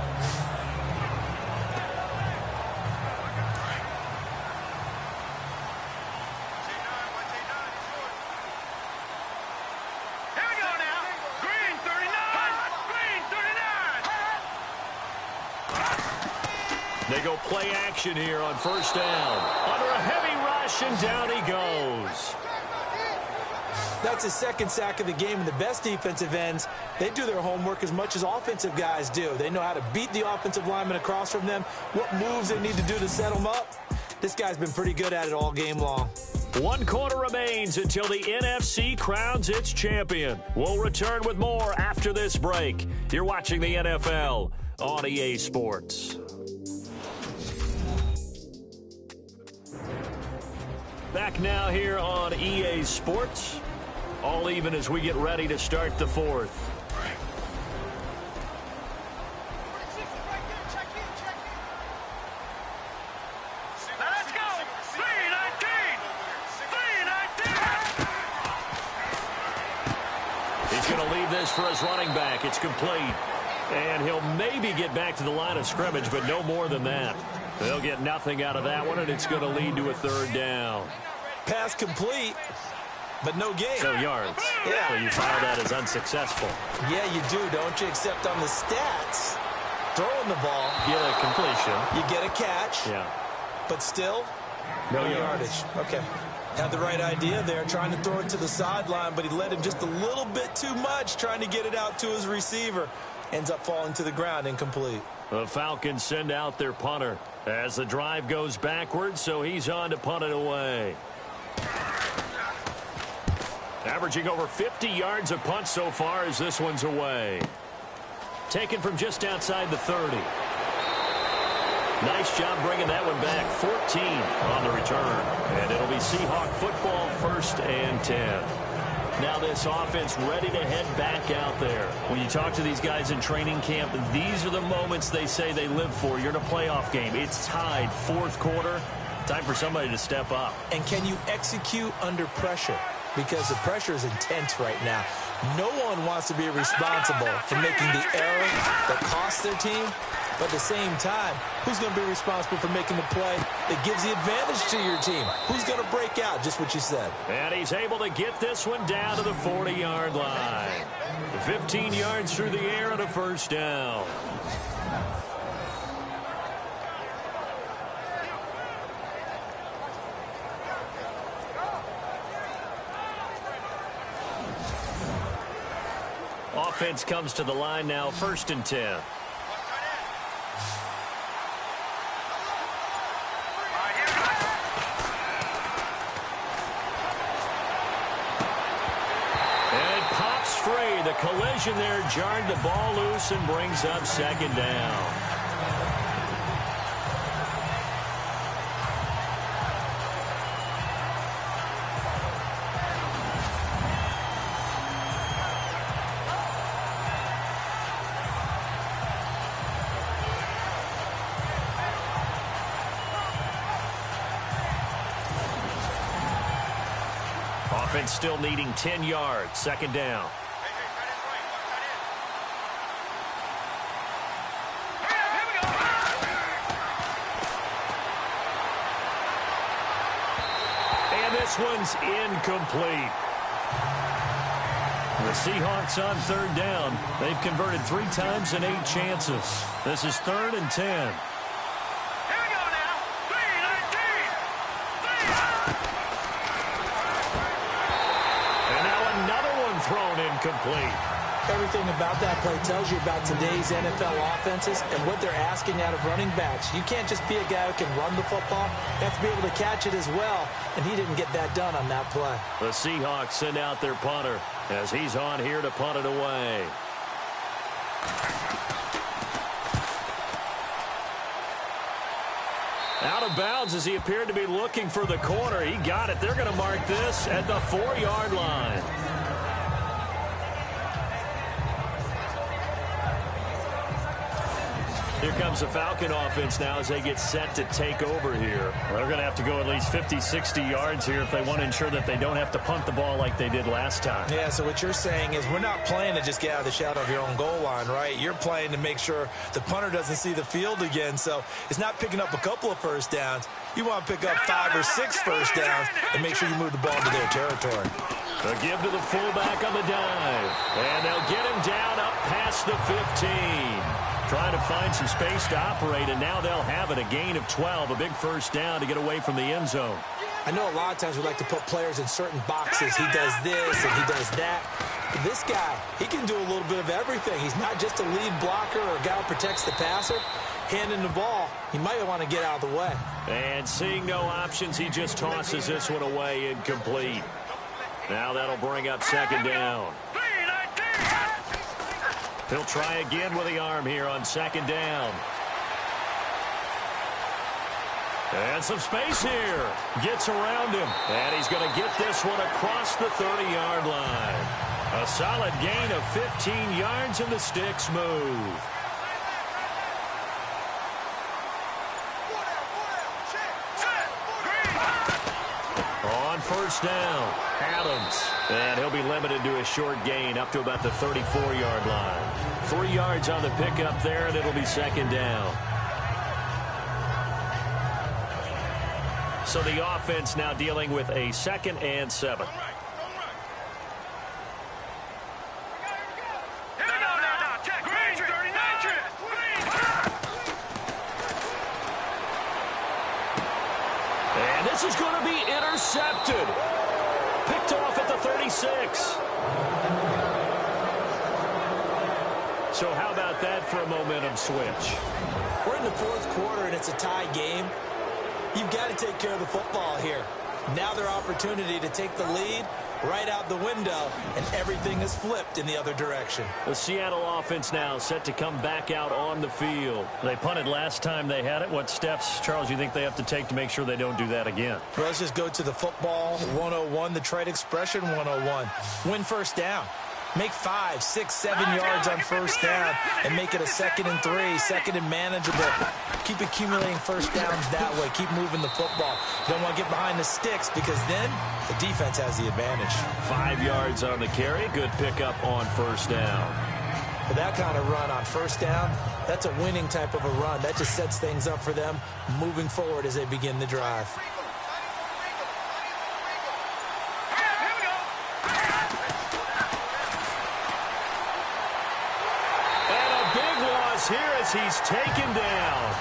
Here we go now. Green 39. Green 39. They go play action here on first down. Under a heavy rush, and down he goes. That's his 2nd sack of the game, and the best defensive ends, they do their homework as much as offensive guys do. They know how to beat the offensive lineman across from them, what moves they need to do to set them up. This guy's been pretty good at it all game long. 1 quarter remains until the NFC crowns its champion. We'll return with more after this break. You're watching the NFL on EA Sports. Back now here on EA Sports. All even as we get ready to start the 4th. Let's go. 319. 319. He's going to leave this for his running back. It's complete. And he'll maybe get back to the line of scrimmage, but no more than that. They'll get nothing out of that one, and it's going to lead to a 3rd down. Pass complete. but no gain. No yards. Yeah. So you file that as unsuccessful. Yeah, you do, don't you? Except on the stats, throwing the ball, Get a completion. you get a catch, Yeah. but still, No yardage. Okay. Had the right idea there, trying to throw it to the sideline, but he led him just a little bit too much, trying to get it out to his receiver. Ends up falling to the ground, incomplete. The Falcons send out their punter as the drive goes backwards, so he's on to punt it away. Averaging over 50 yards a punt so far as this one's away. Taken from just outside the 30. Nice job bringing that one back. 14 on the return. And it'll be Seahawk football, 1st and 10. Now this offense ready to head back out there. When you talk to these guys in training camp, these are the moments they say they live for. You're in a playoff game. It's tied, 4th quarter. Time for somebody to step up. And can you execute under pressure? Because the pressure is intense right now. No one wants to be responsible for making the error that costs their team. But at the same time, who's going to be responsible for making the play that gives the advantage to your team? Who's going to break out? Just what you said. And he's able to get this one down to the 40-yard line. 15 yards through the air and a 1st down. Offense comes to the line now, 1st and 10. The collision there jarred the ball loose and brings up 2nd down. Offense still needing 10 yards. 2nd down. This one's incomplete. The Seahawks on 3rd down. They've converted 3 times in 8 chances. This is 3rd and 10. Here we go now. 3-19. And now another one thrown incomplete. Everything about that play tells you about today's NFL offenses and what they're asking out of running backs. You can't just be a guy who can run the football. You have to be able to catch it as well, and he didn't get that done on that play. The Seahawks send out their punter as he's on here to punt it away. Out of bounds as he appeared to be looking for the corner. He got it. They're going to mark this at the 4-yard line. Here comes the Falcon offense now as they get set to take over here. They're going to have to go at least 50, 60 yards here if they want to ensure that they don't have to punt the ball like they did last time. Yeah, so what you're saying is we're not playing to just get out of the shadow of your own goal line, right? You're playing to make sure the punter doesn't see the field again. So it's not picking up a couple of 1st downs. You want to pick up 5 or 6 1st downs and make sure you move the ball into their territory. A give to the fullback on the dive. And they'll get him down up past the 15. Trying to find some space to operate, and now they'll have it. A gain of 12, a big 1st down to get away from the end zone. I know a lot of times we like to put players in certain boxes. He does this and he does that. But this guy, he can do a little bit of everything. He's not just a lead blocker or a guy who protects the passer. Handing the ball, he might want to get out of the way. And seeing no options, he just tosses this one away, incomplete. Now that'll bring up 2nd down. He'll try again with the arm here on 2nd down. And some space here. Gets around him. And he's going to get this one across the 30-yard line. A solid gain of 15 yards, and the sticks move. On 1st down, Adams. And he'll be limited to a short gain up to about the 34-yard line. 3 yards on the pickup there, and it'll be 2nd down. So the offense now dealing with a 2nd and 7. intercepted. Picked off at the 36. So how about that for a momentum switch? We're in the fourth quarter, and it's a tie game. You've got to take care of the football here. Now their opportunity to take the lead right out the window, and everything is flipped in the other direction. The Seattle offense now set to come back out on the field. They punted last time they had it. What steps, Charles, you think they have to take to make sure they don't do that again? Well, let's just go to the football 101, the trade expression 101. Win first down. Make 5, 6, 7 yards on first down and make it a 2nd and 3, 2nd and manageable. Keep accumulating first downs that way. Keep moving the football. Don't want to get behind the sticks because then the defense has the advantage. 5 yards on the carry. Good pickup on first down. But that kind of run on first down, that's a winning type of a run. That just sets things up for them moving forward as they begin the drive. Here as he's taken down.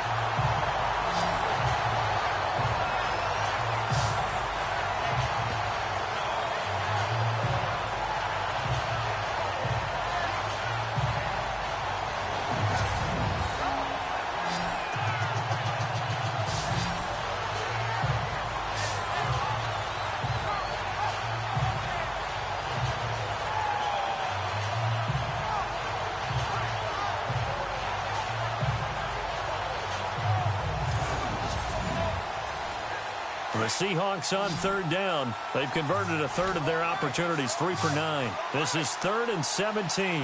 The Seahawks on third down. They've converted a third of their opportunities, 3 for 9. This is 3rd and 17. And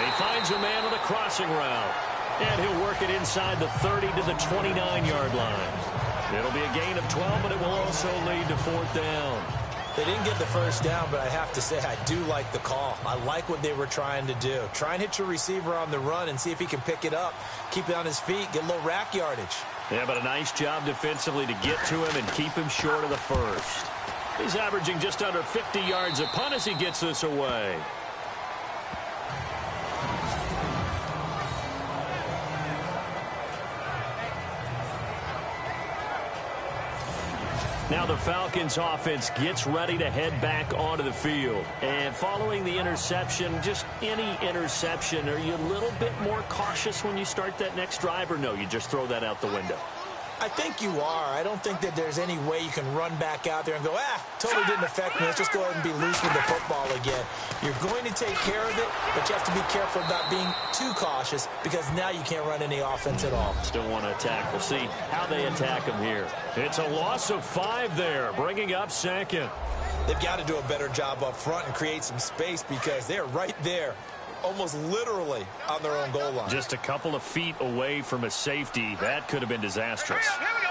he finds a man on the crossing route. And he'll work it inside the 30 to the 29-yard line. It'll be a gain of 12, but it will also lead to 4th down. They didn't get the first down, but I have to say I do like the call. I like what they were trying to do. Try and hit your receiver on the run and see if he can pick it up. Keep it on his feet, get a little rack yardage. Yeah, but a nice job defensively to get to him and keep him short of the first. He's averaging just under 50 yards a punt as he gets this away. Now the Falcons offense gets ready to head back onto the field. And following the interception, just any interception, are you a little bit more cautious when you start that next drive, or no, you just throw that out the window? I think you are. I don't think that there's any way you can run back out there and go, totally didn't affect me. Let's just go ahead and be loose with the football again. You're going to take care of it, but you have to be careful about being too cautious because now you can't run any offense at all. Still want to attack. We'll see how they attack him here. It's a loss of 5 there, bringing up 2nd. They've got to do a better job up front and create some space because they're right there, almost literally on their own goal line. Just a couple of feet away from a safety. That could have been disastrous. Here we go.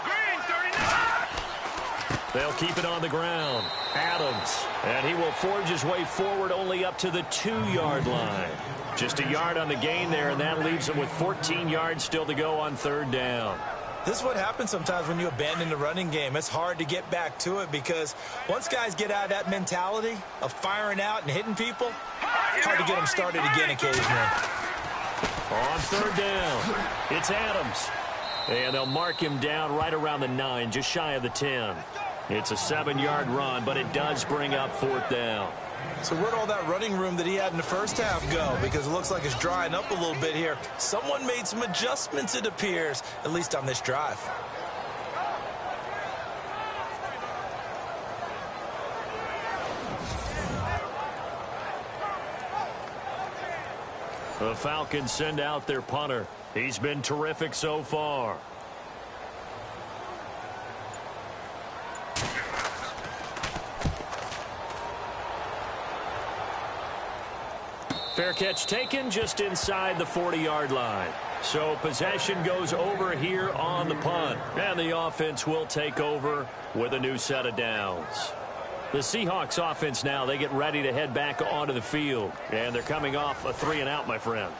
Green, 39. They'll keep it on the ground. Adams. And he will forge his way forward only up to the 2-yard line. Just a yard on the gain there, and that leaves him with 14 yards still to go on 3rd down. This is what happens sometimes when you abandon the running game. It's hard to get back to it because once guys get out of that mentality of firing out and hitting people, it's hard to get them started again occasionally. On 3rd down, it's Adams. And they'll mark him down right around the 9, just shy of the 10. It's a 7-yard run, but it does bring up 4th down. So where'd all that running room that he had in the first half go? Because it looks like it's drying up a little bit here. Someone made some adjustments, it appears, at least on this drive. The Falcons send out their punter. He's been terrific so far. Fair catch taken just inside the 40-yard line. So possession goes over here on the punt. And the offense will take over with a new set of downs. The Seahawks offense now, they get ready to head back onto the field. And they're coming off a 3-and-out, my friend.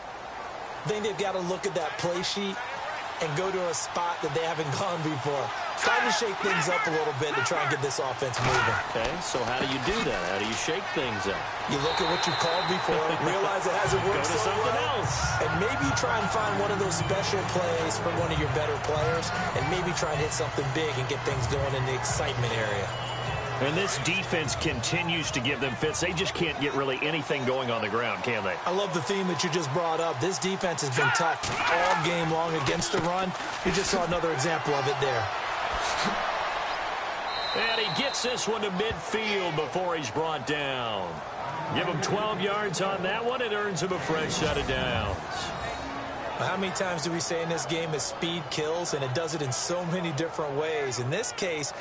I think they've got to look at that play sheet and go to a spot that they haven't gone before. Trying to shake things up a little bit to try and get this offense moving. Okay, so how do you do that? How do you shake things up? You look at what you called before, realize it hasn't worked so well, and maybe try and find one of those special plays from one of your better players, and maybe try and hit something big and get things going in the excitement area. And this defense continues to give them fits. They just can't get really anything going on the ground, can they? I love the theme that you just brought up. This defense has been tough all game long against the run. You just saw another example of it there. And he gets this one to midfield before he's brought down. Give him 12 yards on that one. It earns him a fresh set of downs. How many times do we say in this game that speed kills, and it does it in so many different ways? In this case,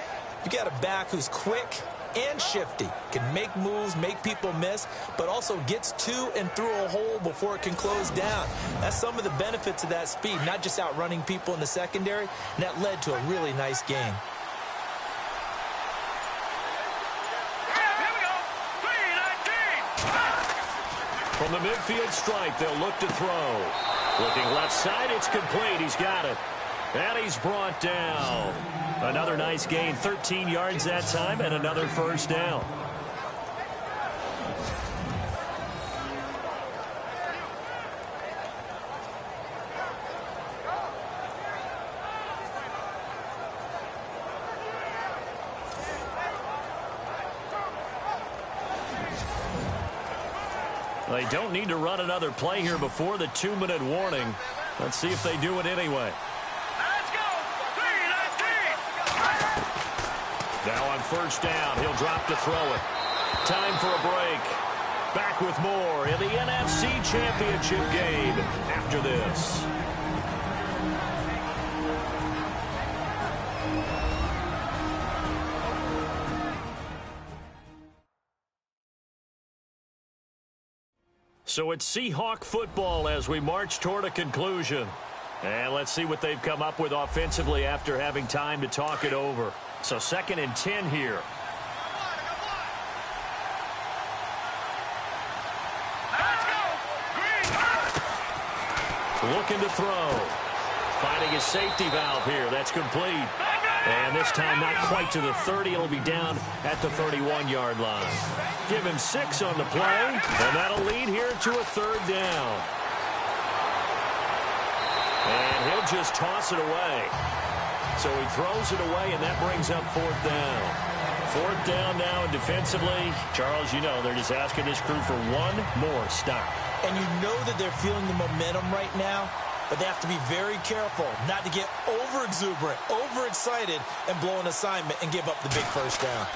you got a back who's quick and shifty, can make moves, make people miss, but also gets to and through a hole before it can close down. That's some of the benefits of that speed, not just outrunning people in the secondary, and that led to a really nice game. From the midfield stripe, they'll look to throw. Looking left side, it's complete. He's got it. And he's brought down. Another nice gain, 13 yards that time, and another first down. They don't need to run another play here before the 2-minute warning. Let's see if they do it anyway. Let's go. 3-19. Now on first down, he'll drop to throw it. Time for a break. Back with more in the NFC Championship game after this. So it's Seahawk football as we march toward a conclusion. And let's see what they've come up with offensively after having time to talk it over. So 2nd and 10 here. Let's go. Green. Looking to throw. Finding his safety valve here. That's complete. And this time not quite to the 30. It'll be down at the 31-yard line. Give him 6 on the play. And that'll lead here to a 3rd down. And he'll just toss it away. So he throws it away, and that brings up 4th down. 4th down now, and defensively, Charles, you know, they're just asking this crew for one more stop. And you know that they're feeling the momentum right now, but they have to be very careful not to get over-exuberant, over-excited, and blow an assignment and give up the big first down.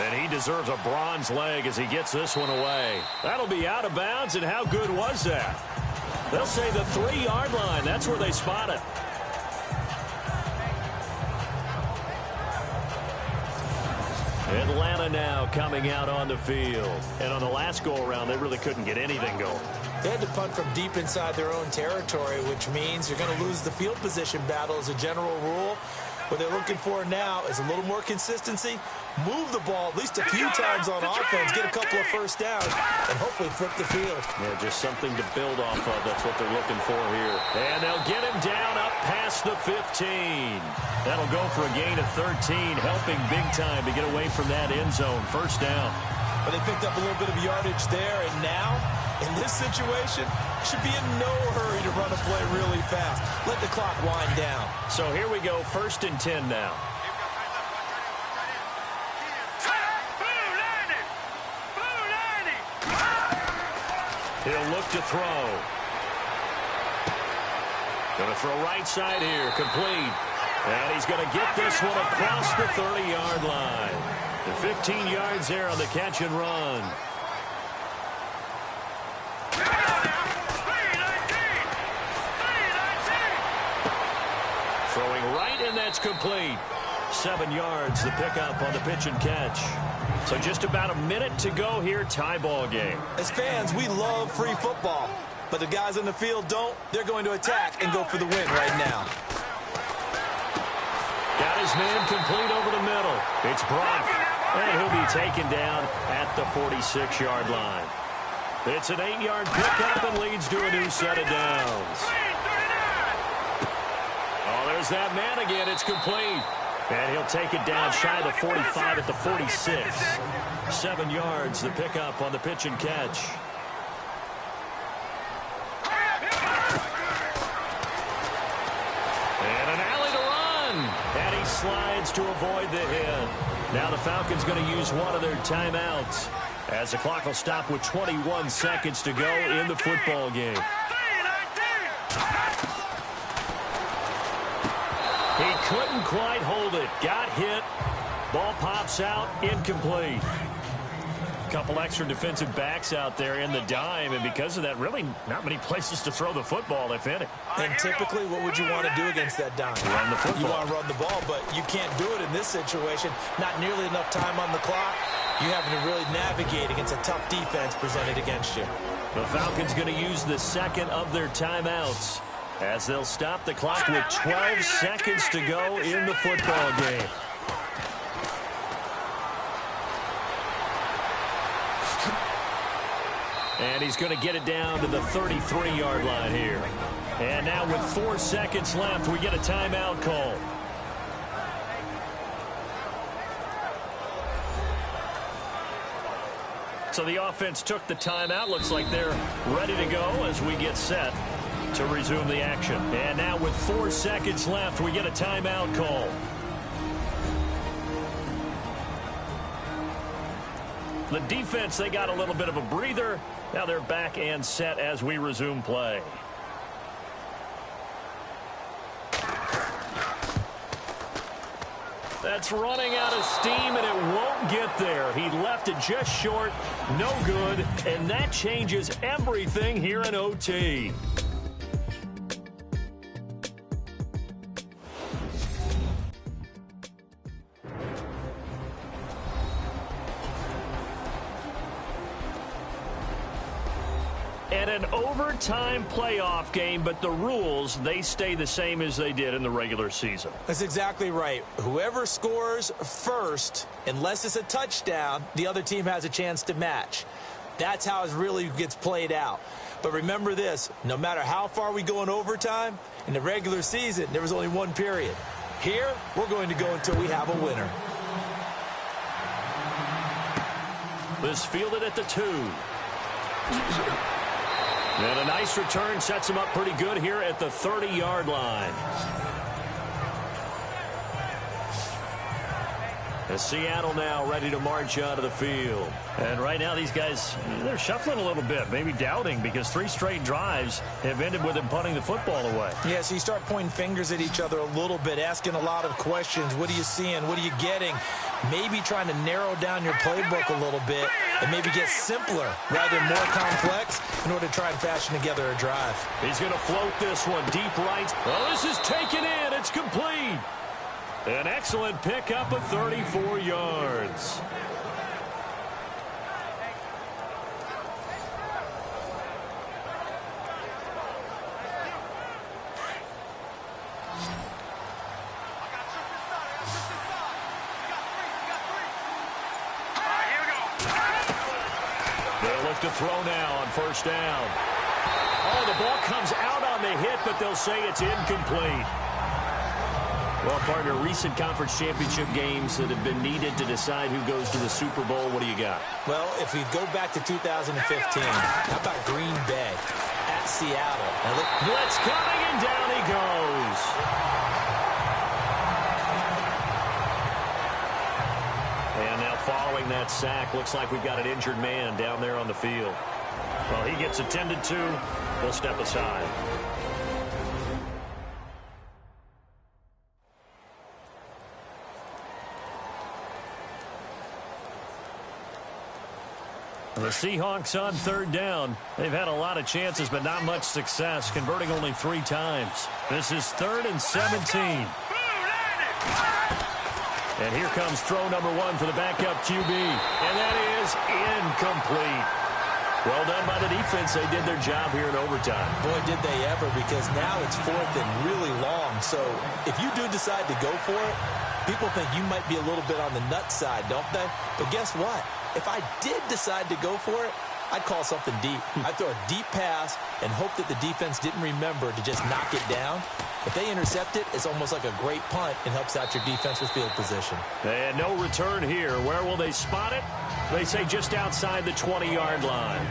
And he deserves a bronze leg as he gets this one away. That'll be out of bounds, and how good was that? They'll say the 3-yard line. That's where they spot it. Atlanta now coming out on the field. And on the last go-around, they really couldn't get anything going. They had to punt from deep inside their own territory, which means you're going to lose the field position battle as a general rule. What they're looking for now is a little more consistency, move the ball at least a few times on offense, get a couple of first downs, and hopefully flip the field. Yeah, just something to build off of. That's what they're looking for here. And they'll get him down up past the 15. That'll go for a gain of 13, helping big time to get away from that end zone. First down. But they picked up a little bit of yardage there, and now, in this situation, should be in no hurry to run a play really fast. Let the clock wind down. So here we go, 1st and 10 now. He'll look to throw. Going to throw right side here, complete. And he's going to get this one across the 30-yard line. The 15 yards there on the catch and run. Throwing right, and that's complete. 7 yards, the pickup on the pitch and catch. So just about a minute to go here, tie ball game. As fans, we love free football. But the guys in the field don't. They're going to attack and go for the win right now. Got his man complete over the middle. It's Brock. And he'll be taken down at the 46-yard line. It's an 8-yard pickup and leads to a new set of downs. There's that man again. It's complete. And he'll take it down shy of the 45 at the 46. 7 yards, the pickup on the pitch and catch. And an alley to run. And he slides to avoid the hit. Now the Falcons going to use one of their timeouts as the clock will stop with 21 seconds to go in the football game. He couldn't quite hold it. Got hit. Ball pops out. Incomplete. Couple extra defensive backs out there in the dime, and because of that, really not many places to throw the football, if any. And typically, what would you want to do against that dime? Run the football. You want to run the ball, but you can't do it in this situation. Not nearly enough time on the clock. You having to really navigate against a tough defense presented against you. The Falcons going to use the second of their timeouts as they'll stop the clock with 12 seconds to go in the football game. And he's going to get it down to the 33-yard line here. And now with 4 seconds left, we get a timeout call. So the offense took the timeout. Looks like they're ready to go as we get set to resume the action. And now with 4 seconds left, we get a timeout call. The defense, they got a little bit of a breather. Now they're back and set as we resume play. That's running out of steam, and it won't get there. He left it just short, no good, and that changes everything here in OT. And an overtime playoff game, but the rules, they stay the same as they did in the regular season. That's exactly right. Whoever scores first, unless it's a touchdown, the other team has a chance to match. That's how it really gets played out. But remember this, no matter how far we go in overtime, in the regular season, there was only one period. Here, we're going to go until we have a winner. This fielded at the 2. And a nice return sets him up pretty good here at the 30-yard line. As Seattle now ready to march out of the field. And right now these guys, they're shuffling a little bit, maybe doubting, because 3 straight drives have ended with them punting the football away. Yeah, so you start pointing fingers at each other a little bit, asking a lot of questions. What are you seeing? What are you getting? Maybe trying to narrow down your playbook a little bit and maybe get simpler rather than more complex in order to try and fashion together a drive. He's going to float this one deep right. Oh, this is taken in. It's complete. An excellent pickup of 34 yards. They'll look to throw now on first down. Oh, the ball comes out on the hit, but they'll say it's incomplete. Well, partner, recent conference championship games that have been needed to decide who goes to the Super Bowl. What do you got? Well, if we go back to 2015, how about Green Bay at Seattle? Now look, blitz coming, and down he goes. And now following that sack, looks like we've got an injured man down there on the field. Well, he gets attended to. We'll step aside. The Seahawks on third down. They've had a lot of chances, but not much success, converting only 3 times. This is 3rd and 17. And here comes throw number 1 for the backup QB. And that is incomplete. Well done by the defense. They did their job here in overtime. Boy, did they ever, because now it's 4th and really long. So if you do decide to go for it, people think you might be a little bit on the nut side, don't they? But guess what? If I did decide to go for it, I'd call something deep. I'd throw a deep pass and hope that the defense didn't remember to just knock it down. If they intercept it, it's almost like a great punt and helps out your defense with field position. And no return here. Where will they spot it? They say just outside the 20-yard line.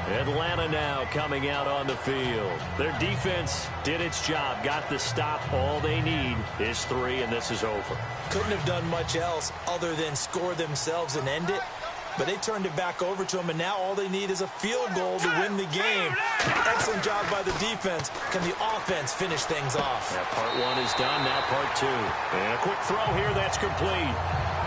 Atlanta now coming out on the field. Their defense did its job, got the stop. All they need is 3, and this is over. Couldn't have done much else other than score themselves and end it. But they turned it back over to them, and now all they need is a field goal to win the game. Excellent job by the defense. Can the offense finish things off? Yeah, part 1 is done, now part 2. And a quick throw here, that's complete.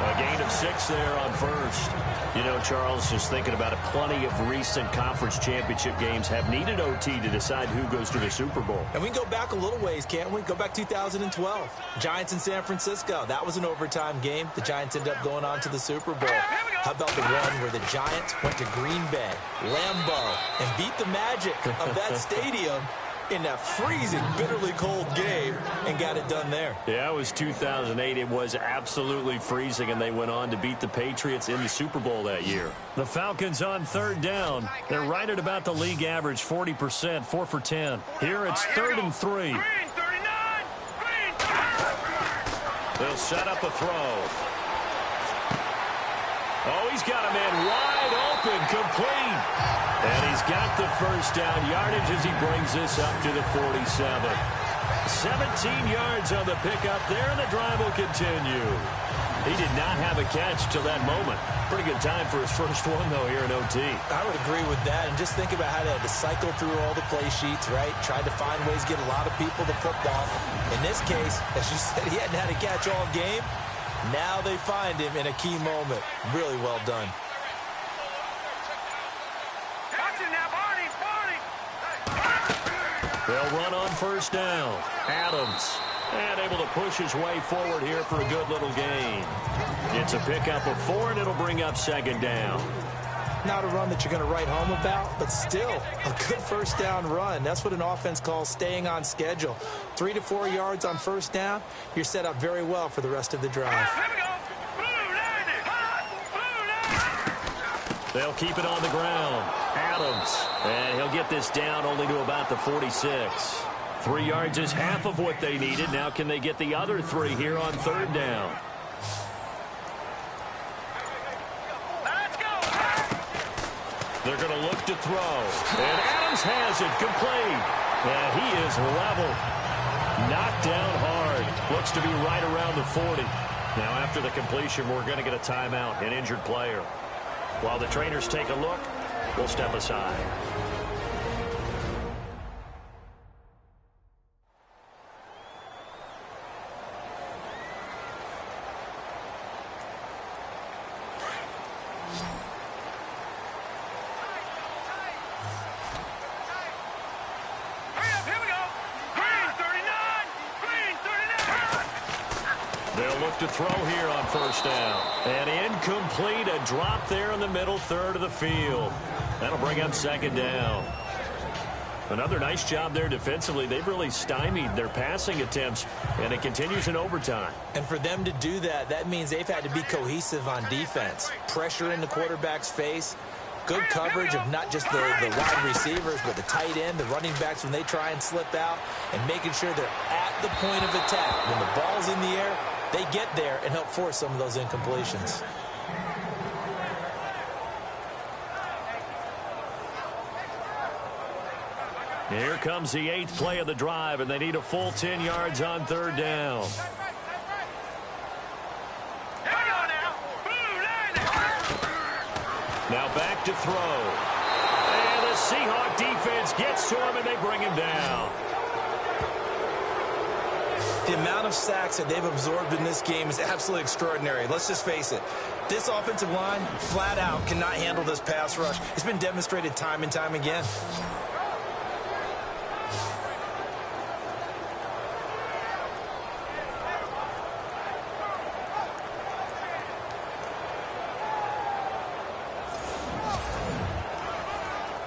A gain of 6 there on first. You know, Charles, just thinking about it, plenty of recent conference championship games have needed OT to decide who goes to the Super Bowl. And we can go back a little ways, can't we? Go back 2012. Giants in San Francisco. That was an overtime game. The Giants ended up going on to the Super Bowl. How about the one where the Giants went to Green Bay, Lambeau, and beat the magic of that stadium in that freezing, bitterly cold game and got it done there. Yeah, it was 2008. It was absolutely freezing, and they went on to beat the Patriots in the Super Bowl that year. The Falcons on 3rd down. They're right at about the league average, 40%, 4 for 10. Here it's 3rd and 3. They'll set up a throw. Oh, he's got a man wide open, complete. And he's got the first down yardage as he brings this up to the 47. 17 yards on the pickup there, and the drive will continue. He did not have a catch till that moment. Pretty good time for his first one, though, here in OT. I would agree with that. And just think about how they had to cycle through all the play sheets, right? Tried to find ways to get a lot of people to football. In this case, as you said, he hadn't had a catch all game. Now they find him in a key moment. Really well done. They'll run on first down. Adams. And able to push his way forward here for a good little gain. It's a pickup of 4, and it'll bring up 2nd down. Not a run that you're going to write home about, but still a good first down run. That's what an offense calls staying on schedule. 3 to 4 yards on first down. You're set up very well for the rest of the drive. They'll keep it on the ground. Adams. And he'll get this down only to about the 46. 3 yards is half of what they needed. Now can they get the other 3 here on 3rd down? They're going to look to throw. And Adams has it complete. And he is level. Knocked down hard. Looks to be right around the 40. Now after the completion, we're going to get a timeout, an injured player. While the trainers take a look, we'll step aside. To throw here on first down. And incomplete, a drop there in the middle third of the field. That'll bring up 2nd down. Another nice job there defensively. They've really stymied their passing attempts, and it continues in overtime. And for them to do that, that means they've had to be cohesive on defense. Pressure in the quarterback's face. Good coverage of not just the wide receivers, but the tight end, the running backs when they try and slip out, and making sure they're at the point of attack. When the ball's in the air, they get there and help force some of those incompletions. Here comes the 8th play of the drive, and they need a full 10 yards on 3rd down. Now back to throw. And the Seahawks defense gets to him, and they bring him down. The amount of sacks that they've absorbed in this game is absolutely extraordinary. Let's just face it. This offensive line, flat out, cannot handle this pass rush. It's been demonstrated time and time again.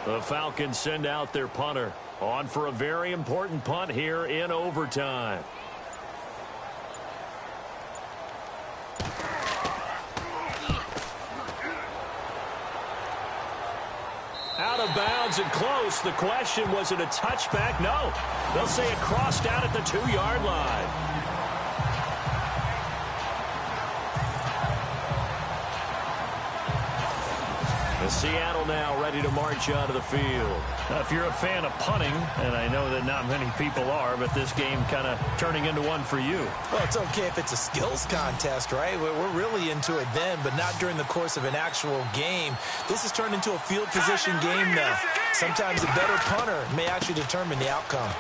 The Falcons send out their punter on for a very important punt here in overtime. Out of of bounds and close. The question, was it a touchback? No. They'll say it crossed out at the 2-yard line. Seattle now ready to march out of the field. If you're a fan of punting, and I know that not many people are, but this game kind of turning into one for you. Well, it's okay if it's a skills contest, right? We're really into it then, but not during the course of an actual game. This has turned into a field position game now. Sometimes a better punter may actually determine the outcome.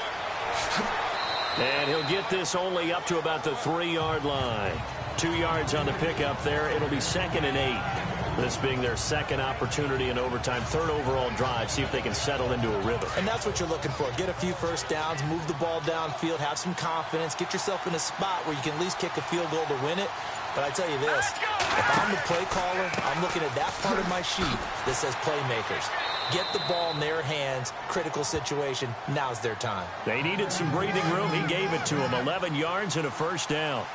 And he'll get this only up to about the 3-yard line. 2 yards on the pickup there. It'll be 2nd and 8. This being their second opportunity in overtime, 3rd overall drive. See if they can settle into a rhythm. And that's what you're looking for. Get a few first downs, move the ball downfield, have some confidence, get yourself in a spot where you can at least kick a field goal to win it. But I tell you this, if I'm the play caller, I'm looking at that part of my sheet that says playmakers. Get the ball in their hands, critical situation, now's their time. They needed some breathing room. He gave it to them. 11 yards and a first down.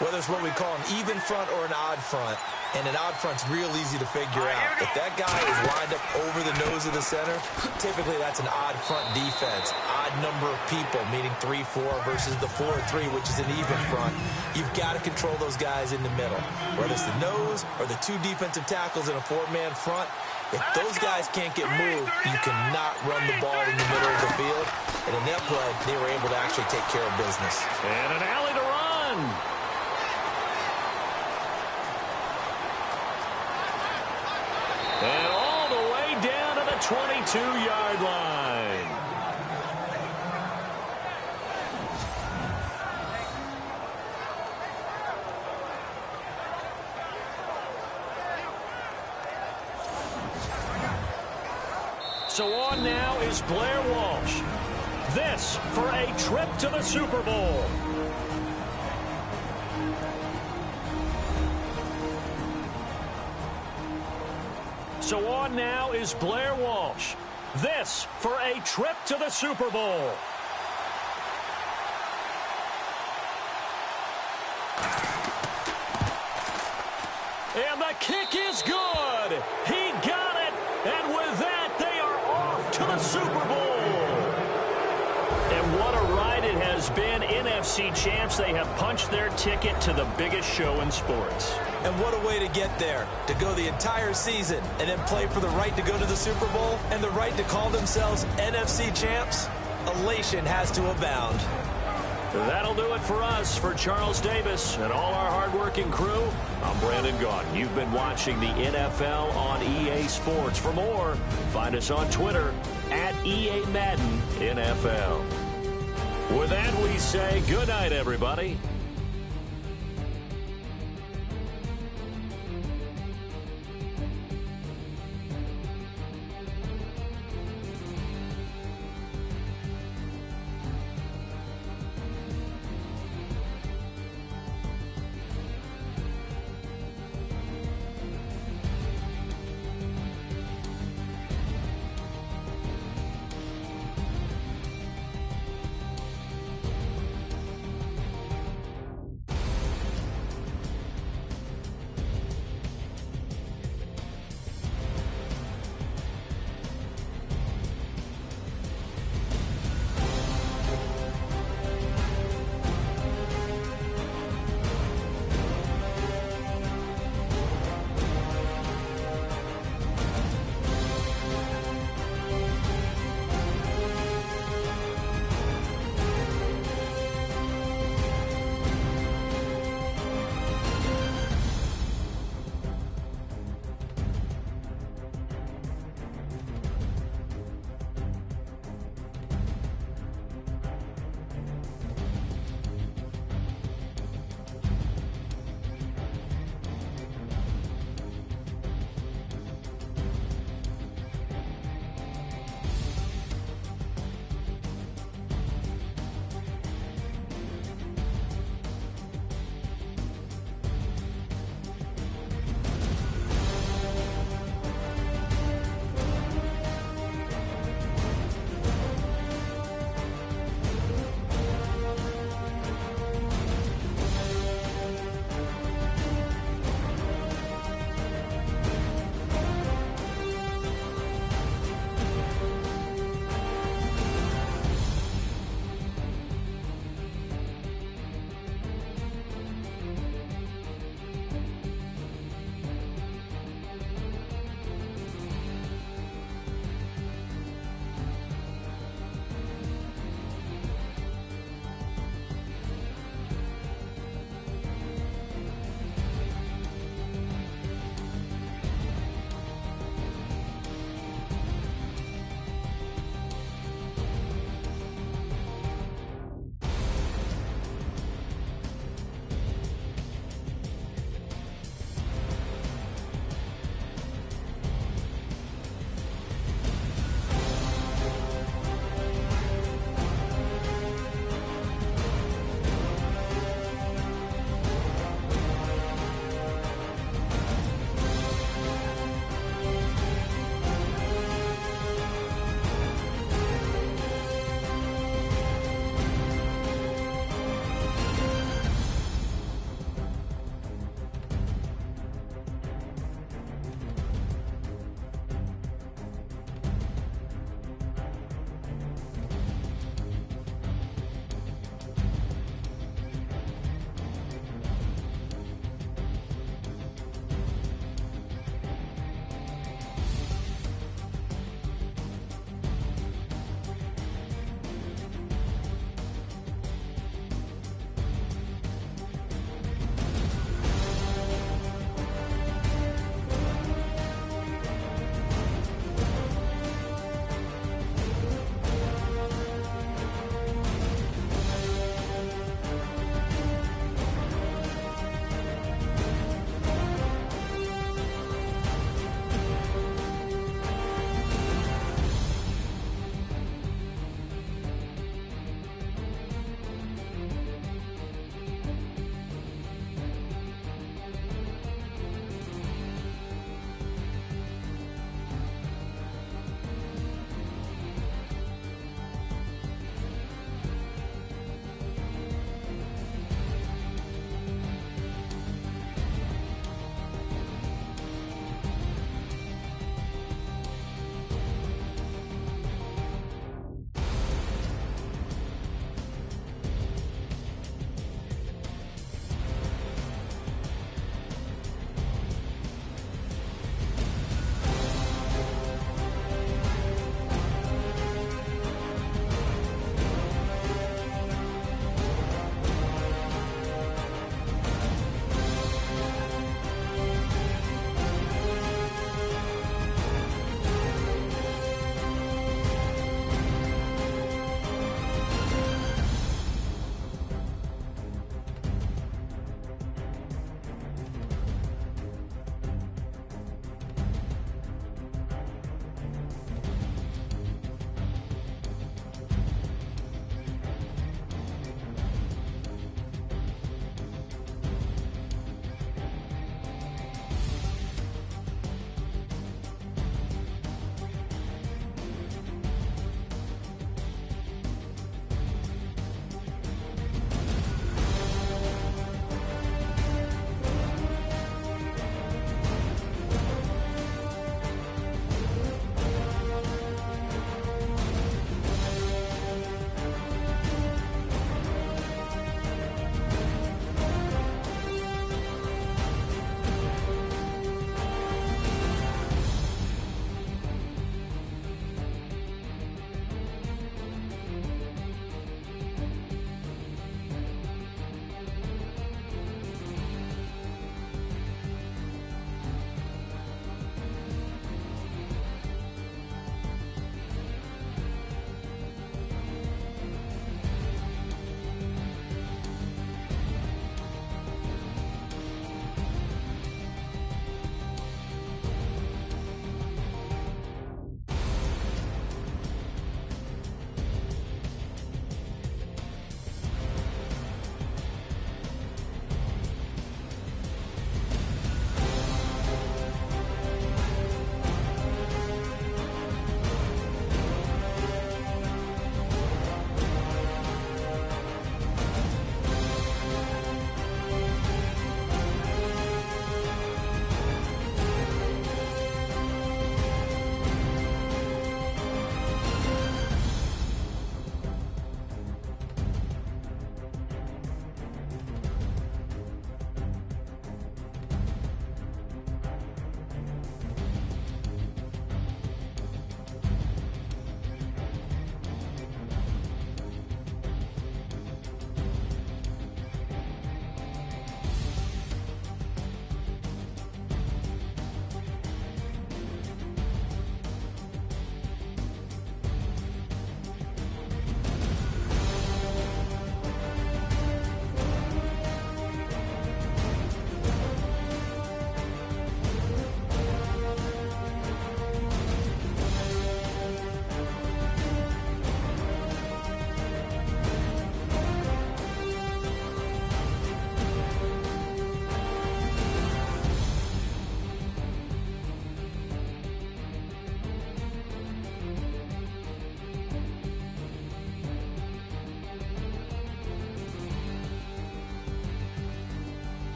Whether it's what we call an even front or an odd front, and an odd front's real easy to figure out. If that guy is lined up over the nose of the center, typically that's an odd front defense. Odd number of people, meaning 3-4 versus the 4-3, which is an even front. You've got to control those guys in the middle. Whether it's the nose or the 2 defensive tackles in a 4-man front, if those guys can't get moved, you cannot run the ball in the middle of the field. And in that play, they were able to actually take care of business. And an alley to run. And all the way down to the 22-yard line. So on now is Blair Walsh. This for a trip to the Super Bowl. So on now is Blair Walsh. This for a trip to the Super Bowl. And the kick is good. He got it. And with that, they are off to the Super Bowl. And what a ride it has been. NFC champs, they have punched their ticket to the biggest show in sports. And what a way to get there, to go the entire season and then play for the right to go to the Super Bowl and the right to call themselves NFC champs. Elation has to abound. That'll do it for us. For Charles Davis and all our hardworking crew, I'm Brandon Gaudin. You've been watching the NFL on EA Sports. For more, find us on Twitter at EA Madden NFL. With that, we say good night, everybody,